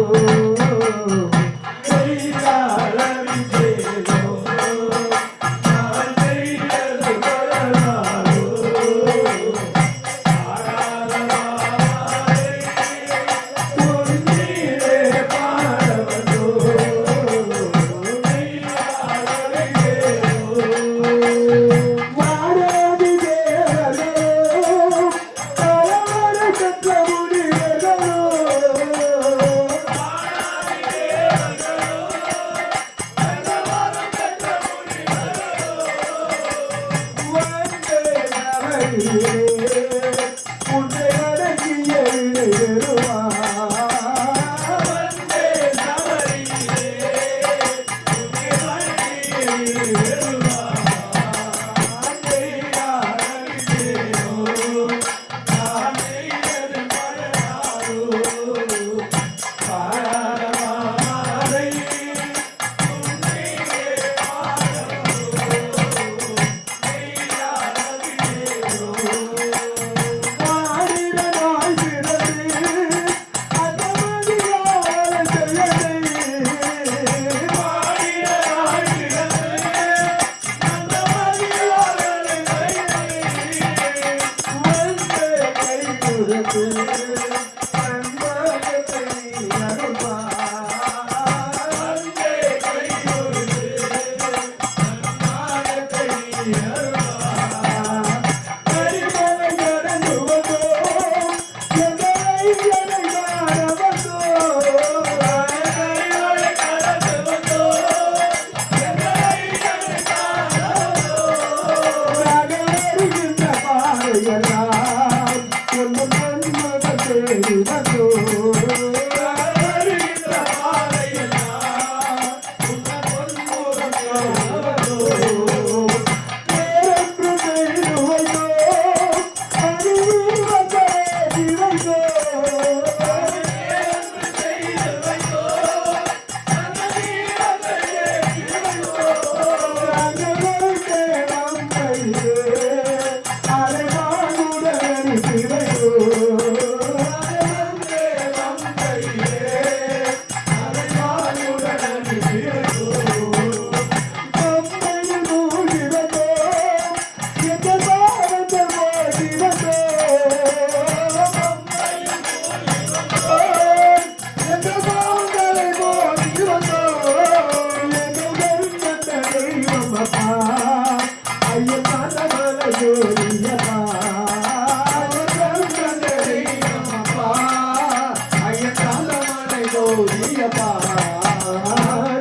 நீயப்பா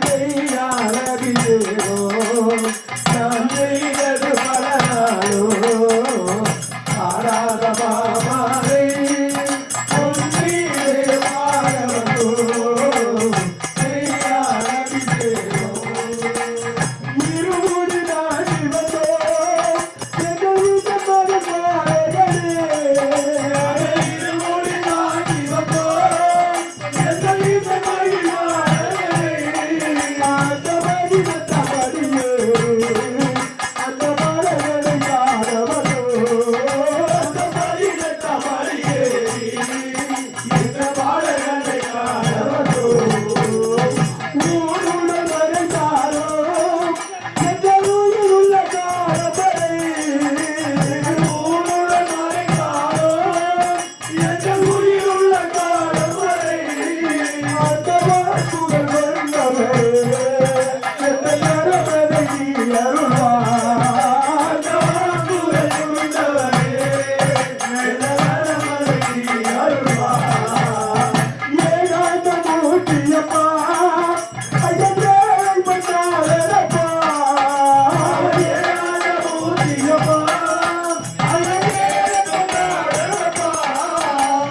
நெய்யால் அபிஷேகம் நான் செய்தது பல நாளோ ஆராத பாமாரை ஒன்றீரே பாடவோ நெய்யால் அபிஷேகம் இருமுடி நாடிவதோ எங்கள் மறுபாடலே இருமுடி நாடிவதோ எங்கள் மறுபாடலே அந்த மதிவத்த படியே அந்த மரங்களை யாரவதோ அந்த மதிவத்த படியே இந்த பாடங்களை யாரவதோ ஊருடன் மறைந்தாரோ எங்கள் உயிருள்ள காலப்படை ஊருடன் மறைந்தாரோ எங்கள் உயிருள்ள காலப்படை அந்த வாக்குகள் வந்தவரே எங்கள் மரபதை நீ அருள்வார் அந்த வாக்குகள் வந்தவரே எங்கள் மரபதை நீ அருள்வார் ஏகாந்த மூர்த்தியப்பா ஐயப்பா மன்னாரப்பா ஏகாந்த மூர்த்தியப்பா ஐயப்பா மன்னாரப்பா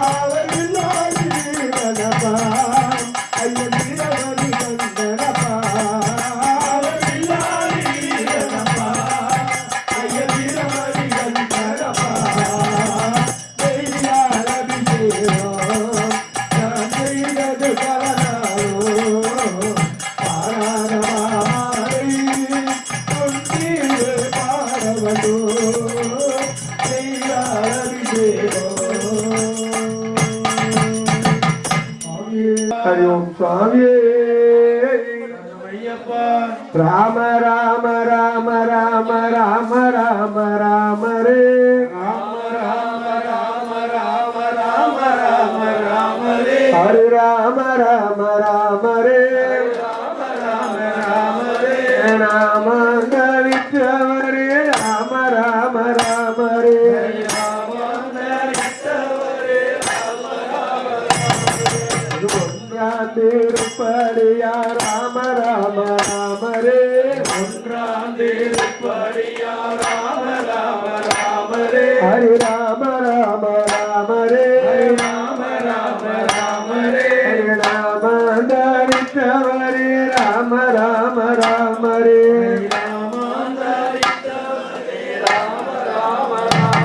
அவரில்லாதி வீரனப்பா ஐயனிரவதி வந்தனப்பா அவரில்லாதி வீரனப்பா ஐயனிரவதி வந்தனப்பா நெய்யால் அபிஷேகம் நான் செய்தது பலனாலோ பாராதமாரை ஒன்றீரே பாடவதோ நெய்யால் அபிஷேகம் ஹரி ஓம் சுவாமியே ராம ராம ராம ராம ராம ராம ராம ரே ஹரி ராம ராம ராம ரே ராம தரித்தவரே ராம ராம ராம ரே ஒன்றாம் திருப்படியா ராம ராம ராம ரே ஒன்றாம் திருப்படியா ராம ராம ராம ரே ஹரி ராம ராம ராம ரே ராம ராம ராம ரே ஹரி ராம தரித்தவரே ராம ராம ராம ரே ராம தரித்தவரே ராம ராம ராம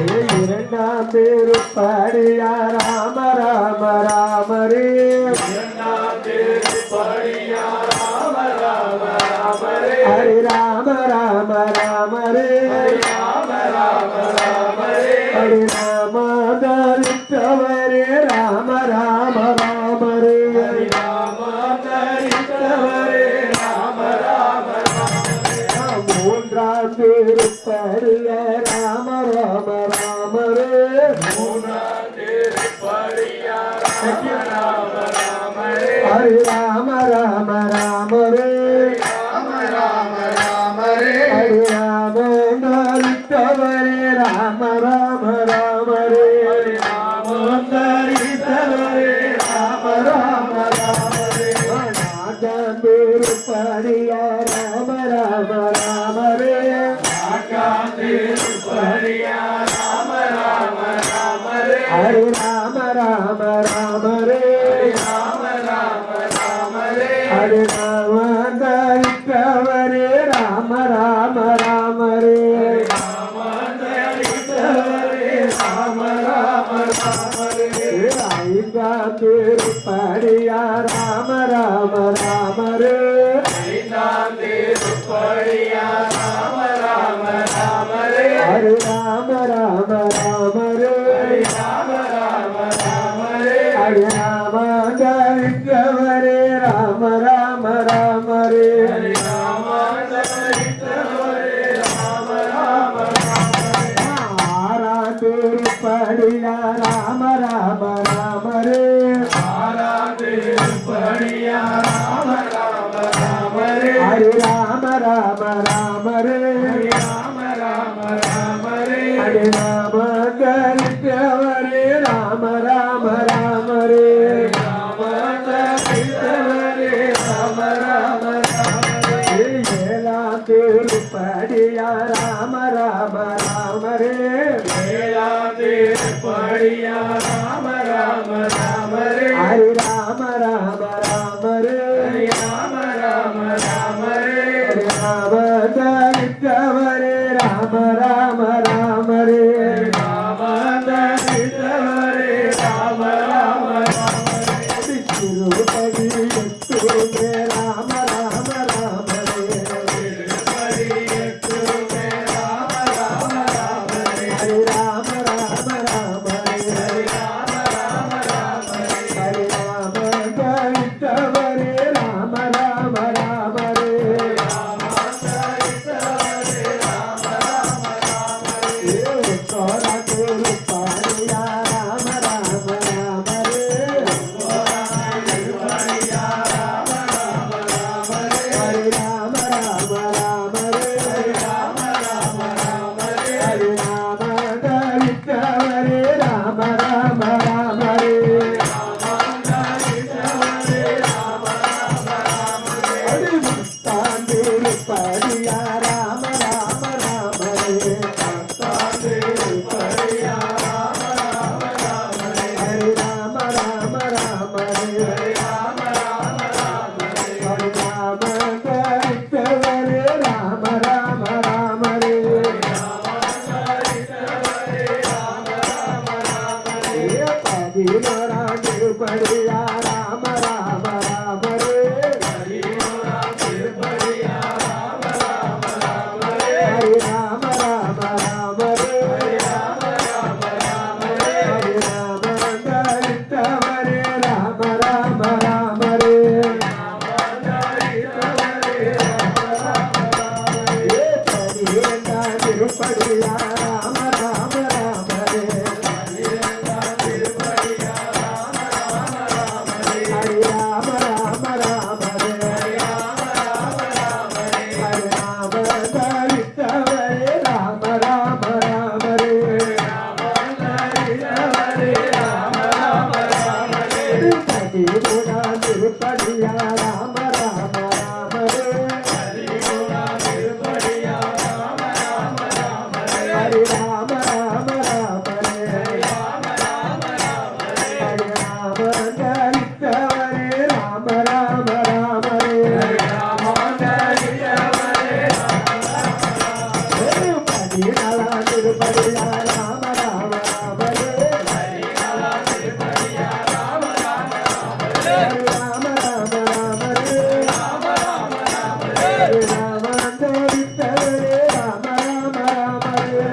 ரே இரண்டாம் திருப்படியா ராம ராம ராம ரே இரண்டாம் திருப்படியா ராம ராம ராம ரே ஹரி ராம ராம ராம ரே ராம ராம ராம ரே ஹரி ராம தரித்தவரே ராம ராம ராம ரே ஹரி ராம தரித்தவரே ராம ராம ராம ரே மூன்றாம் திருப்படியா ராம ராம ராம ரே மூன்றாம் திருப்படியா ராம ராம ராம ரே ஹரி ராம ராம ராம ரே ராம ராம ராம ரே ஹரி ராம தரித்தவரே ராம ராம ராம ரே ஹரி ராம தரித்தவரே ராம ராம ராம ரே நான்காம் திருப்படியா ராம ராம ராம ரே நான்காம் திருப்படியா ராம ராம ராம ரே ஹரி ராம ராம ராம ரே ராம ராம ராம ரே ஹரி ராம தரித்தவரே ராம ராம ராம ரே ராம தரித்தவரே ராம ராம ராம ரே ஐந்தாம் திருப்படியா ராம ராம ராம ரே ஐந்தாம் திருப்படியா ராம ராம ராம ரே ஹரி ராம ராம ராம ரே ராம ராம ராம ரே ஹரி ராம தரித்தவரே ராம ராம ராம ரே ஹரி ராம தரித்தவரே ராம ராம ராம ரே ஆறாம் திருப்படியா ராம ராம ராம ரே ஆறாம் திருப்படியா ராம ராம ராம ரே ஹரி ராம ராம ராம ரே ராம ராம ராம ரே ஹரி ராம தரித்தவரே ராம ராம ராம ரே ராம எட்டுமே ராம ராம ராமரே ஹரி ராம ராம ராமரே ஹரி ராம கவித்தவரே ராம ராம ராமரே சோரா குரு பாரியா ராம ராம ராமரே ஹரி ராம ராம ராமரே ஹரி ராம கவித்தவரே ராம ராம ராமரே ஹரி முத்தாந்தூர் பாரியா ராம ராம ராமரே ஹரி ராம ராம ராமரே ஹரி ராம கவித்தவரே ராம ராம ராமரே பதினோரா திருப்படியா ராம ராம ராமரே ஹரி ராம ராம ராமரே ஹரி ராம கவித்தவரே ராம ராம ராமரே பதினெண்டா திருப்படியா ராம ராம ராமரே ஹரி ராம ராம ராமரே ஹரி ராம கவித்தவரே ராம ராம ராமரே பதினோரா திருப்படியா ராம ராம ராமரே ஹரி ராம ராம ராமரே ஹரி ராம கவித்தவரே ராம ராம ராமரே பதினாலா திருப்படியா ராம ராம ராமரே ஹரி ராம ராம ராமரே ஹரி ராம கவித்தவரே ராம ராம ராமரே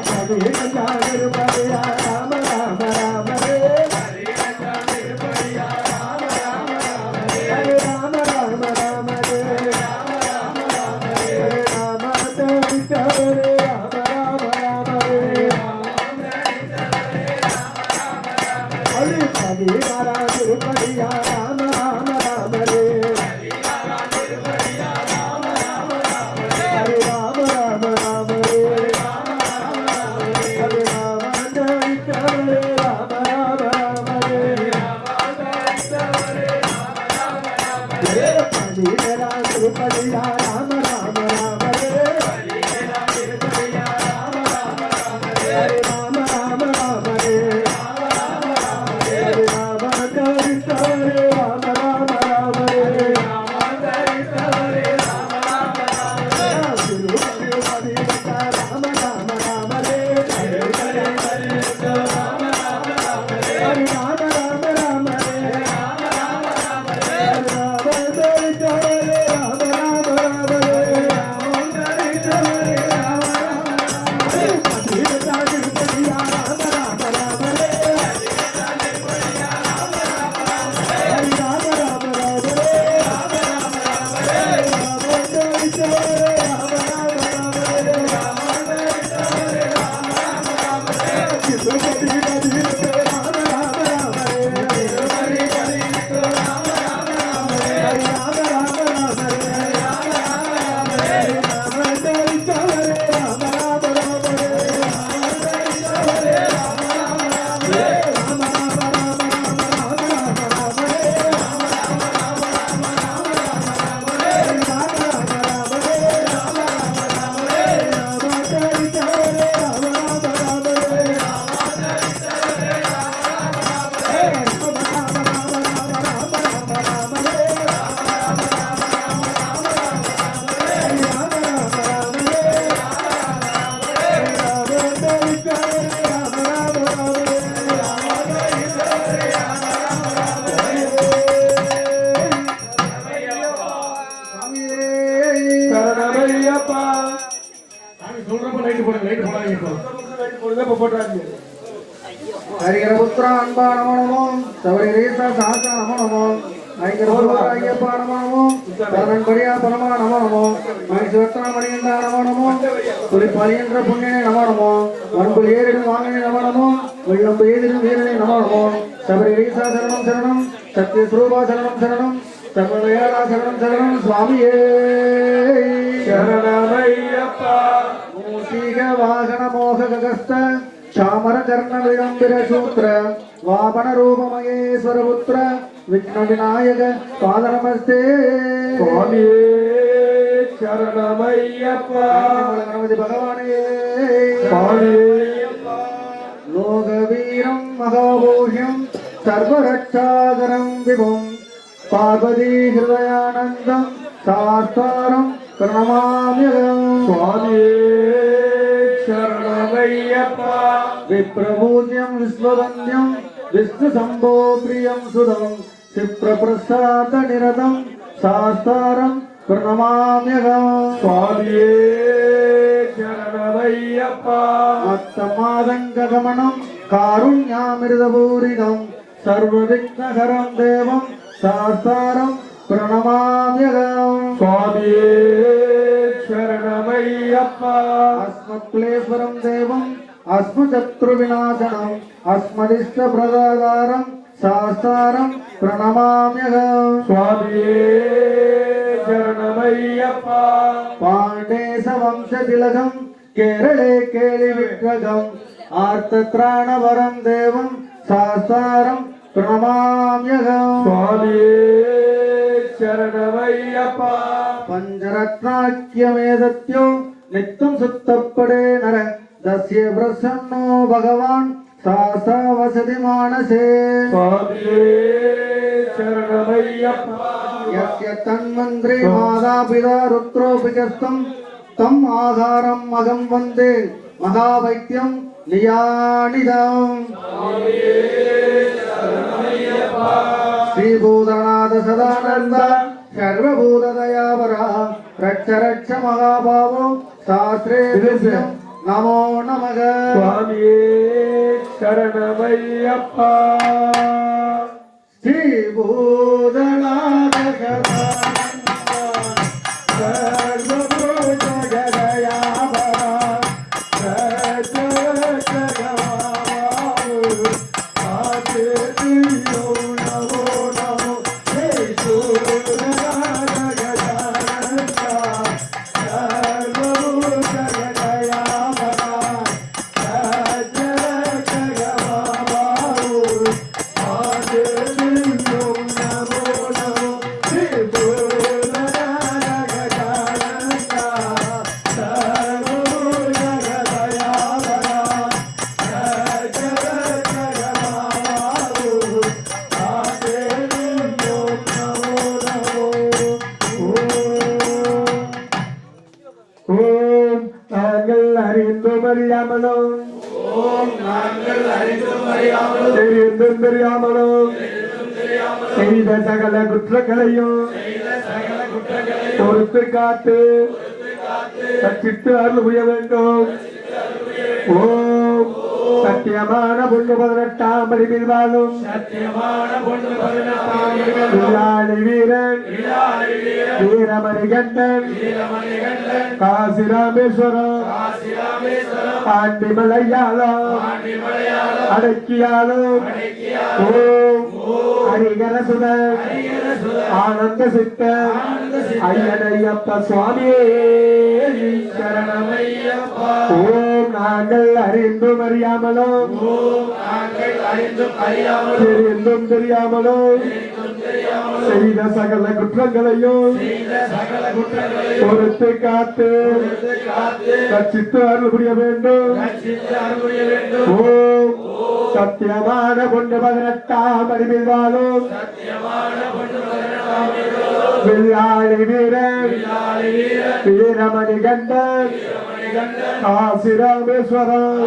பதினெண்டா திருப்படியா ராம ராம ராமரே ஹரி ராம ராம ராமரே ஹரி ராம கவித்தவரே ராம ராம ராமரே ஹரி பதினாலா திருப்படியா ராம ராம ராமரே ஹரி ராம ராம ராமரே ஹரி ராம கவித்தவரே ராம ராம ராமரே பதினேழா திருப்படியா ராம ராம ராமரே ஹரி ராம ராம ராமரே ஹரி ராம கவித்தவரே ராம புத்திர அன்பா நமோ நமோ சபரி ரீச சாசா நமோ நமோ ஐயப்பா நமோ நமோ பரமன் பரியா பரமா நமோ நமோ மணிசுவத்தன மணிகண்டா நமோ நமோ புலிப்பலியன்ற புண்ணியனே நமோ நமோ மண்புல் ஏறிடும் வாங்கனே நமோ நமோ வெள்ளம் ஏதிடும் வீரனே நமோ நமோ சபரி ரீசா சரணம் சரணம் சத்ய ஸ்வரூபா சரணம் சரணம் சர்வதயாளா சரணம் சரணம் சுவாமியே சரணமையப்பா மூஷிக வாகன மோக ககஸ்த சாமர கர்ண விளம்பிர சூத்ர வாமன ரூப மகேஸ்வர புத்திர விக்ன விநாயக பாத நமஸ்தே சுவாமியே சரணமையப்பா கணபதி பகவானே சுவாமியேயப்பா லோகவீரம் மகாபூஷ்யம் சர்வரட்சாகரம் விபும் பார்வதி ஹிருதயானந்தம் சாஸ்தாரம் பிரணமாம்யகம் சுவாமியே சரணமையப்பா விப்ரபூஜ்யம் விஸ்வவந்தியம் விஷ்ணு சம்போ பிரியம் சுதம் சிப்ரபிரசாத நிரதம் சாஸ்தாரம் பிரணமாம்யகம் சுவாமியே சரணமையப்பா மத்தமாதங்ககமனம் காருண்யாமிருதபூரிதம் சர்வவிக்னகரம் தேவம் சாஸ்தாரம் பிரணமாம்யகம் சுவாமியே சரணமையப்பா अस्मत्क्लेश्वरं देवम् अस्मशत्रुविनाशनम् अस्मदिष्टप्रदातारं शास्तारं प्रणमाम्यहम् சுவாமியே சரணமையப்பா पाण्डेशवंशतिलकम् केरळे केलिविग्रहम् आर्तत्राणवरं देवं शास्तारं प्रणमाम्यहम् சுவாமியே சரணமையப்பா पञ्चरत्नाख्यमेदत्यो नित्यं सुत्तप्पडे नर दस्य प्रसन्नो भगवान् सासा वसति मानसे சுவாமியே சரணமையப்பா यस्य तन्मन्त्रे मातापिता रुद्रोऽपि च तम् आहारम् अहं वन्दे महावैद्यं नियानिदम् श्रीभूतनाथ सदानन्द सर्वभूतदयावरा रक्ष रक्ष महाभावो शास्त्रे नमो नमः சுவாமியே சரணமையப்பா श्रीभूतनाथ सदानन्द सर्वभूतदयावरा रक्ष रक्ष महाभावो शास्त्रे नमो नमो ஓம் நாங்கள் அறிந்தும் அறியாமலும் தெரிந்தும் தெரியாமலும் செய்த சகல குற்றங்களையும் பொறுத்து காத்து சச்சித்து அருள் புரிய வேண்டும் ஓம் சத்தியமான பொண்ணு 18ஆம் படிவில் வாழும் வில்லாளி வீரன் வீரமணிகண்டன் காசி ராமேஸ்வரம் ஆண்டி மலையாளம் அடக்கியாலும் ஓம் ஹரிகரசுதன் ஆனந்த சித்தன் ஐயனையப்ப சுவாமியே சரணமையப்பா ஓம் நாங்கள் அறிந்தும் அறியாமலும் தெரிந்தும் தெரியாமலும் செய்த சகல குற்றங்களையும் பொறுத்து காத்து ரட்சித்து அருள் புரிய வேண்டும் ஓம் சத்தியமான பொண்ணு 18ஆம் படிவில் வாழும் வில்லாளி வீரன் வீரமணிகண்டன் காசி ராமேஸ்வரம்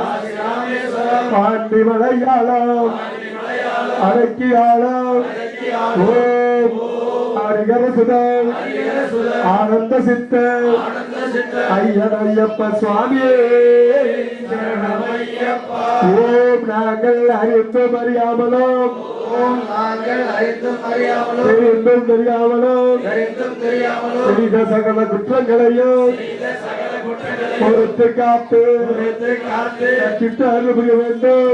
பாண்டி மலையாளம் அடக்கியாளம் ஓம் ஹரிஹர சுதம் ஆனந்த சித்த ஐயன் ஐயப்ப சுவாமியே ஓம் நாங்கள் அறிந்தும் அறியாமலும் தெரிந்தும் தெரியாமலும் செய்த சகல குற்றங்களையும் பொறுத்து காத்து ரட்சித்து அருள் புரிய வேண்டும்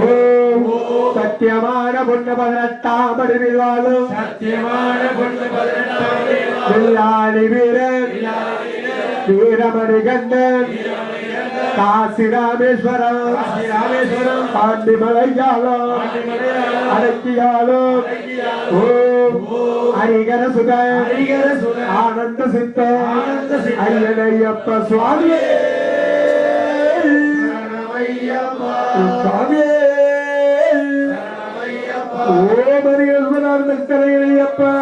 ஓம் சத்தியமான பொண்ணு 18ஆம் அடிவில் வாழும் வில்லாளி வீரன் வீரமணி கண்டன் காசி ராமேஸ்வரம் பாண்டி மலையாளம் அடக்கியாளம் ஓம் ஹரிஹர சுத ஆனந்த சித்த ஐயன் ஐயப்ப சுவாமியே சுவாமியே ஓம் ஹரிஹர ஐயப்பா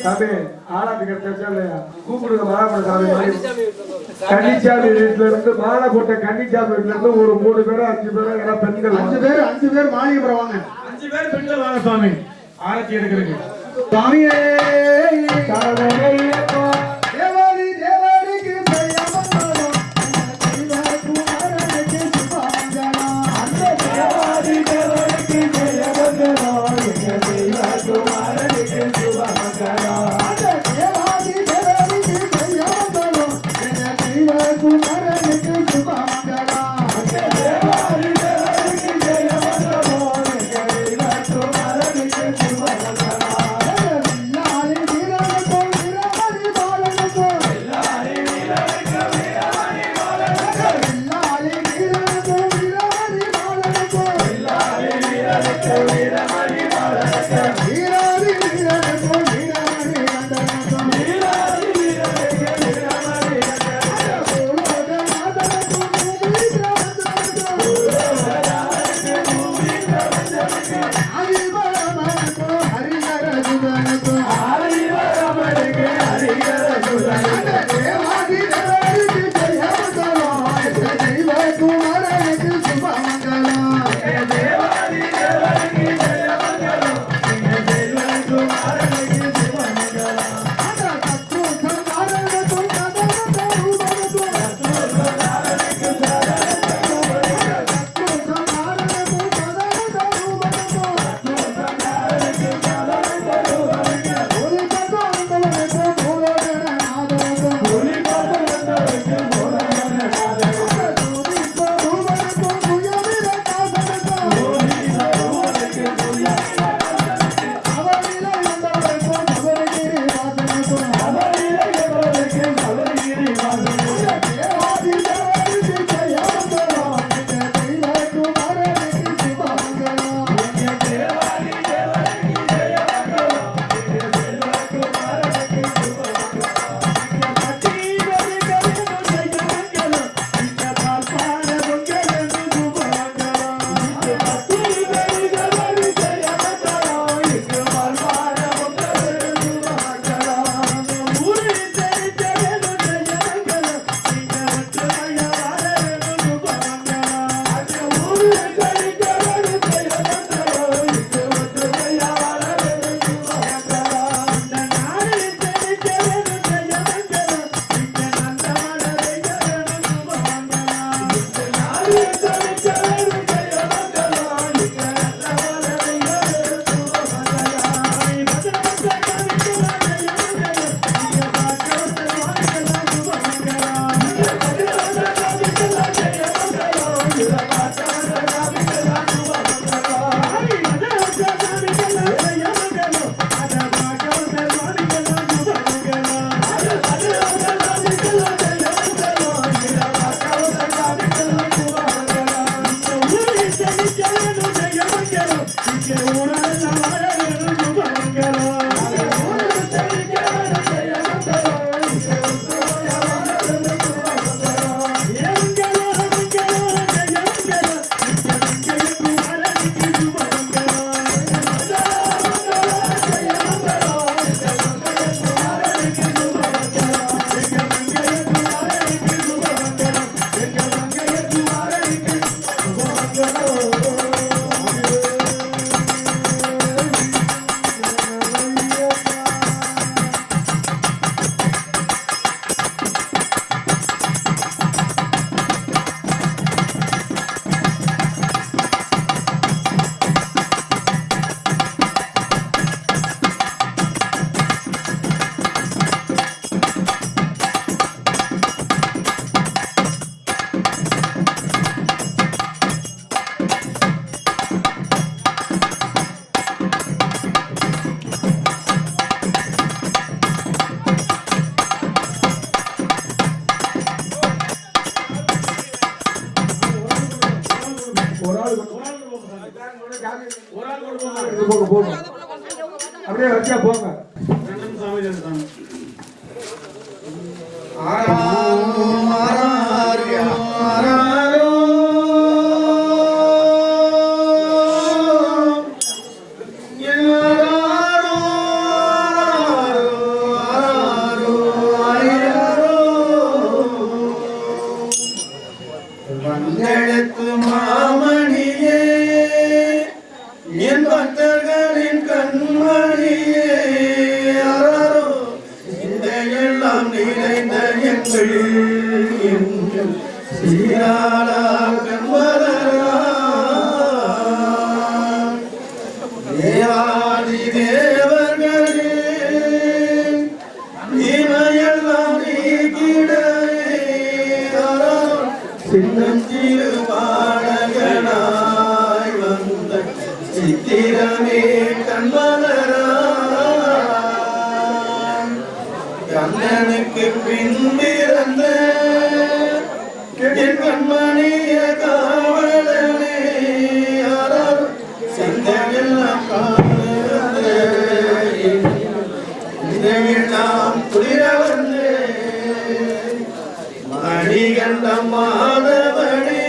சாமி ஆளாத்துக்கு தெரிஞ்சா இல்லையா கூப்பிடுங்க மாலை சாமி கன்னிச்சாமி வீட்டுல இருந்து மாலை போட்ட கன்னிச்சாமி வீட்டுல இருந்து ஒரு 3 பேரோ 5 பேரோ எல்லாம் பெண்கள் 5 பேர் மாளிகைப்புறம் வாங்க 5 பேர் பெண்கள் வாங்க சுவாமி ஆரத்தி எடுக்கிறீங்க சுவாமியே சரணமையப்பா தேவாதி தேவாதிக்கு ஜெயமங்கலம் குமாரனுக்கு சுபமங்கலம் அந்த தேவாதி தேவனுக்கு ஜெயமங்கலம் எங்க தெய்வ குமாரனுக்கு சுபமங்கலம் அந்த தேவாதி தேவாதிக்கு ஜெயமங்கலம் எங்க தெய்வ குமாரனுக்கு சுபமங்கலம் அந்த தேவாதி தேவனுக்கு ஜெயமங்கலம் எங்க தெய்வ குமாரனுக்கு சுபமங்கலம் எல்லாரி வீரனுக்கும் வீரமணி பாலனுக்கும் எல்லாரி வீரனுக்கும் வீரமணி பாலனுக்கும் எல்லாரி வீரனுக்கும் வீரமணி பாலனுக்கும் எல்லாரி வீரனுக்கும் வீரமணி பாலனுக்கும் வீராதி வீரனுக்கும் வீரமணி கண்டனுக்கும் வீராதி வீரனுக்கும் வீரமணி கண்டனுக்கும் பூலோகநாதனுக்கும் பூமித்ரவந்தனுக்கும் ஹரிவரமனுக்கும் ஹரிஹரசுதனுக்கும் ஹரிவரமனுக்கு ஹரிஹரசுதனுக்கும் அந்த தேவாதி தேவனுக்கு ஜெயமங்கலம் எங்க தெய்வ குமாரனுக்கு சுபமங்கலம் தேவாதி தேவனுக்கு ஜெயமங்கலம் எங்க தெய்வ குமாரனுக்கு சுபமங்கலம் அந்த சத்ரு சம்ஹாரனுக்கும் கதவந்த ரூபனுக்கும் சத்ரு சம்ஹாரனுக்கும் கதவந்த ரூபனுக்கும் ஒரு கதவந்தவனுக்கும் பூலோகநாதனுக்கும் ரூபனுக்கும் புயவிரகாசனுக்கும் அவனிலை வந்தவனுக்கும் அவரிகிரி வாசனுக்கும் தேவாதி தேவனுக்கு ஜெயமங்கலம் எங்க தெய்வ குமாரனுக்கு சுபமங்கலம் Oh போங்க போங்க அப்படியே வச்சா போங்க வந்தெழுத்து மாமணியே என் பக்தர்களின் கண்மணியே அரோ இந்த எல்லாம் நிறைந்த எங்கள் சீராளா கண்மலரா தேவாதி தேவர்களே இமையெல்லாம் நீக்கிடவே அரோ சின்னஞ்சிறு பாடகனாய் வந்த சித்திரமே கண்மலரா கண்ணனுக்கு பின் பிறந்த என் கண்மணிய காவலனே யாரால் சிந்தமெல்லாம் காண நாம் குளிர வந்தே மணிகண்டம் மாதவனே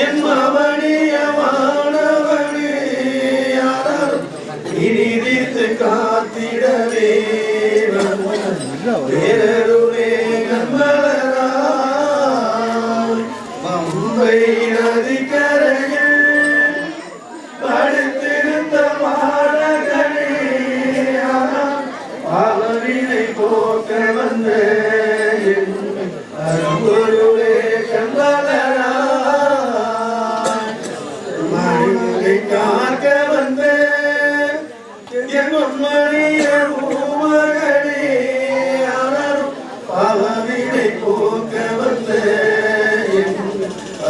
என் மவனிய மாணவனே யாரும் இனிதித்து காத்திடவே வேறருளே கண்மலரா மம்பை நதிக்கரையில் படுத்திருந்த பாடகனே பாவவினை போக்க வந்த அருளுளே கண்மலரா மணியை காக்க வந்த என் மணிய பூமகனே பாவவினை போக்க வந்த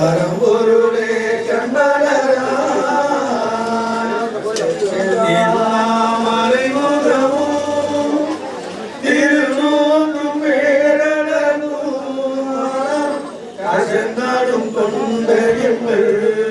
அருளுளே கண்மலரா மறைமுகமும் திருநோக்கும் வேடனும் கசந்தாடும் கொண்ட எங்கள்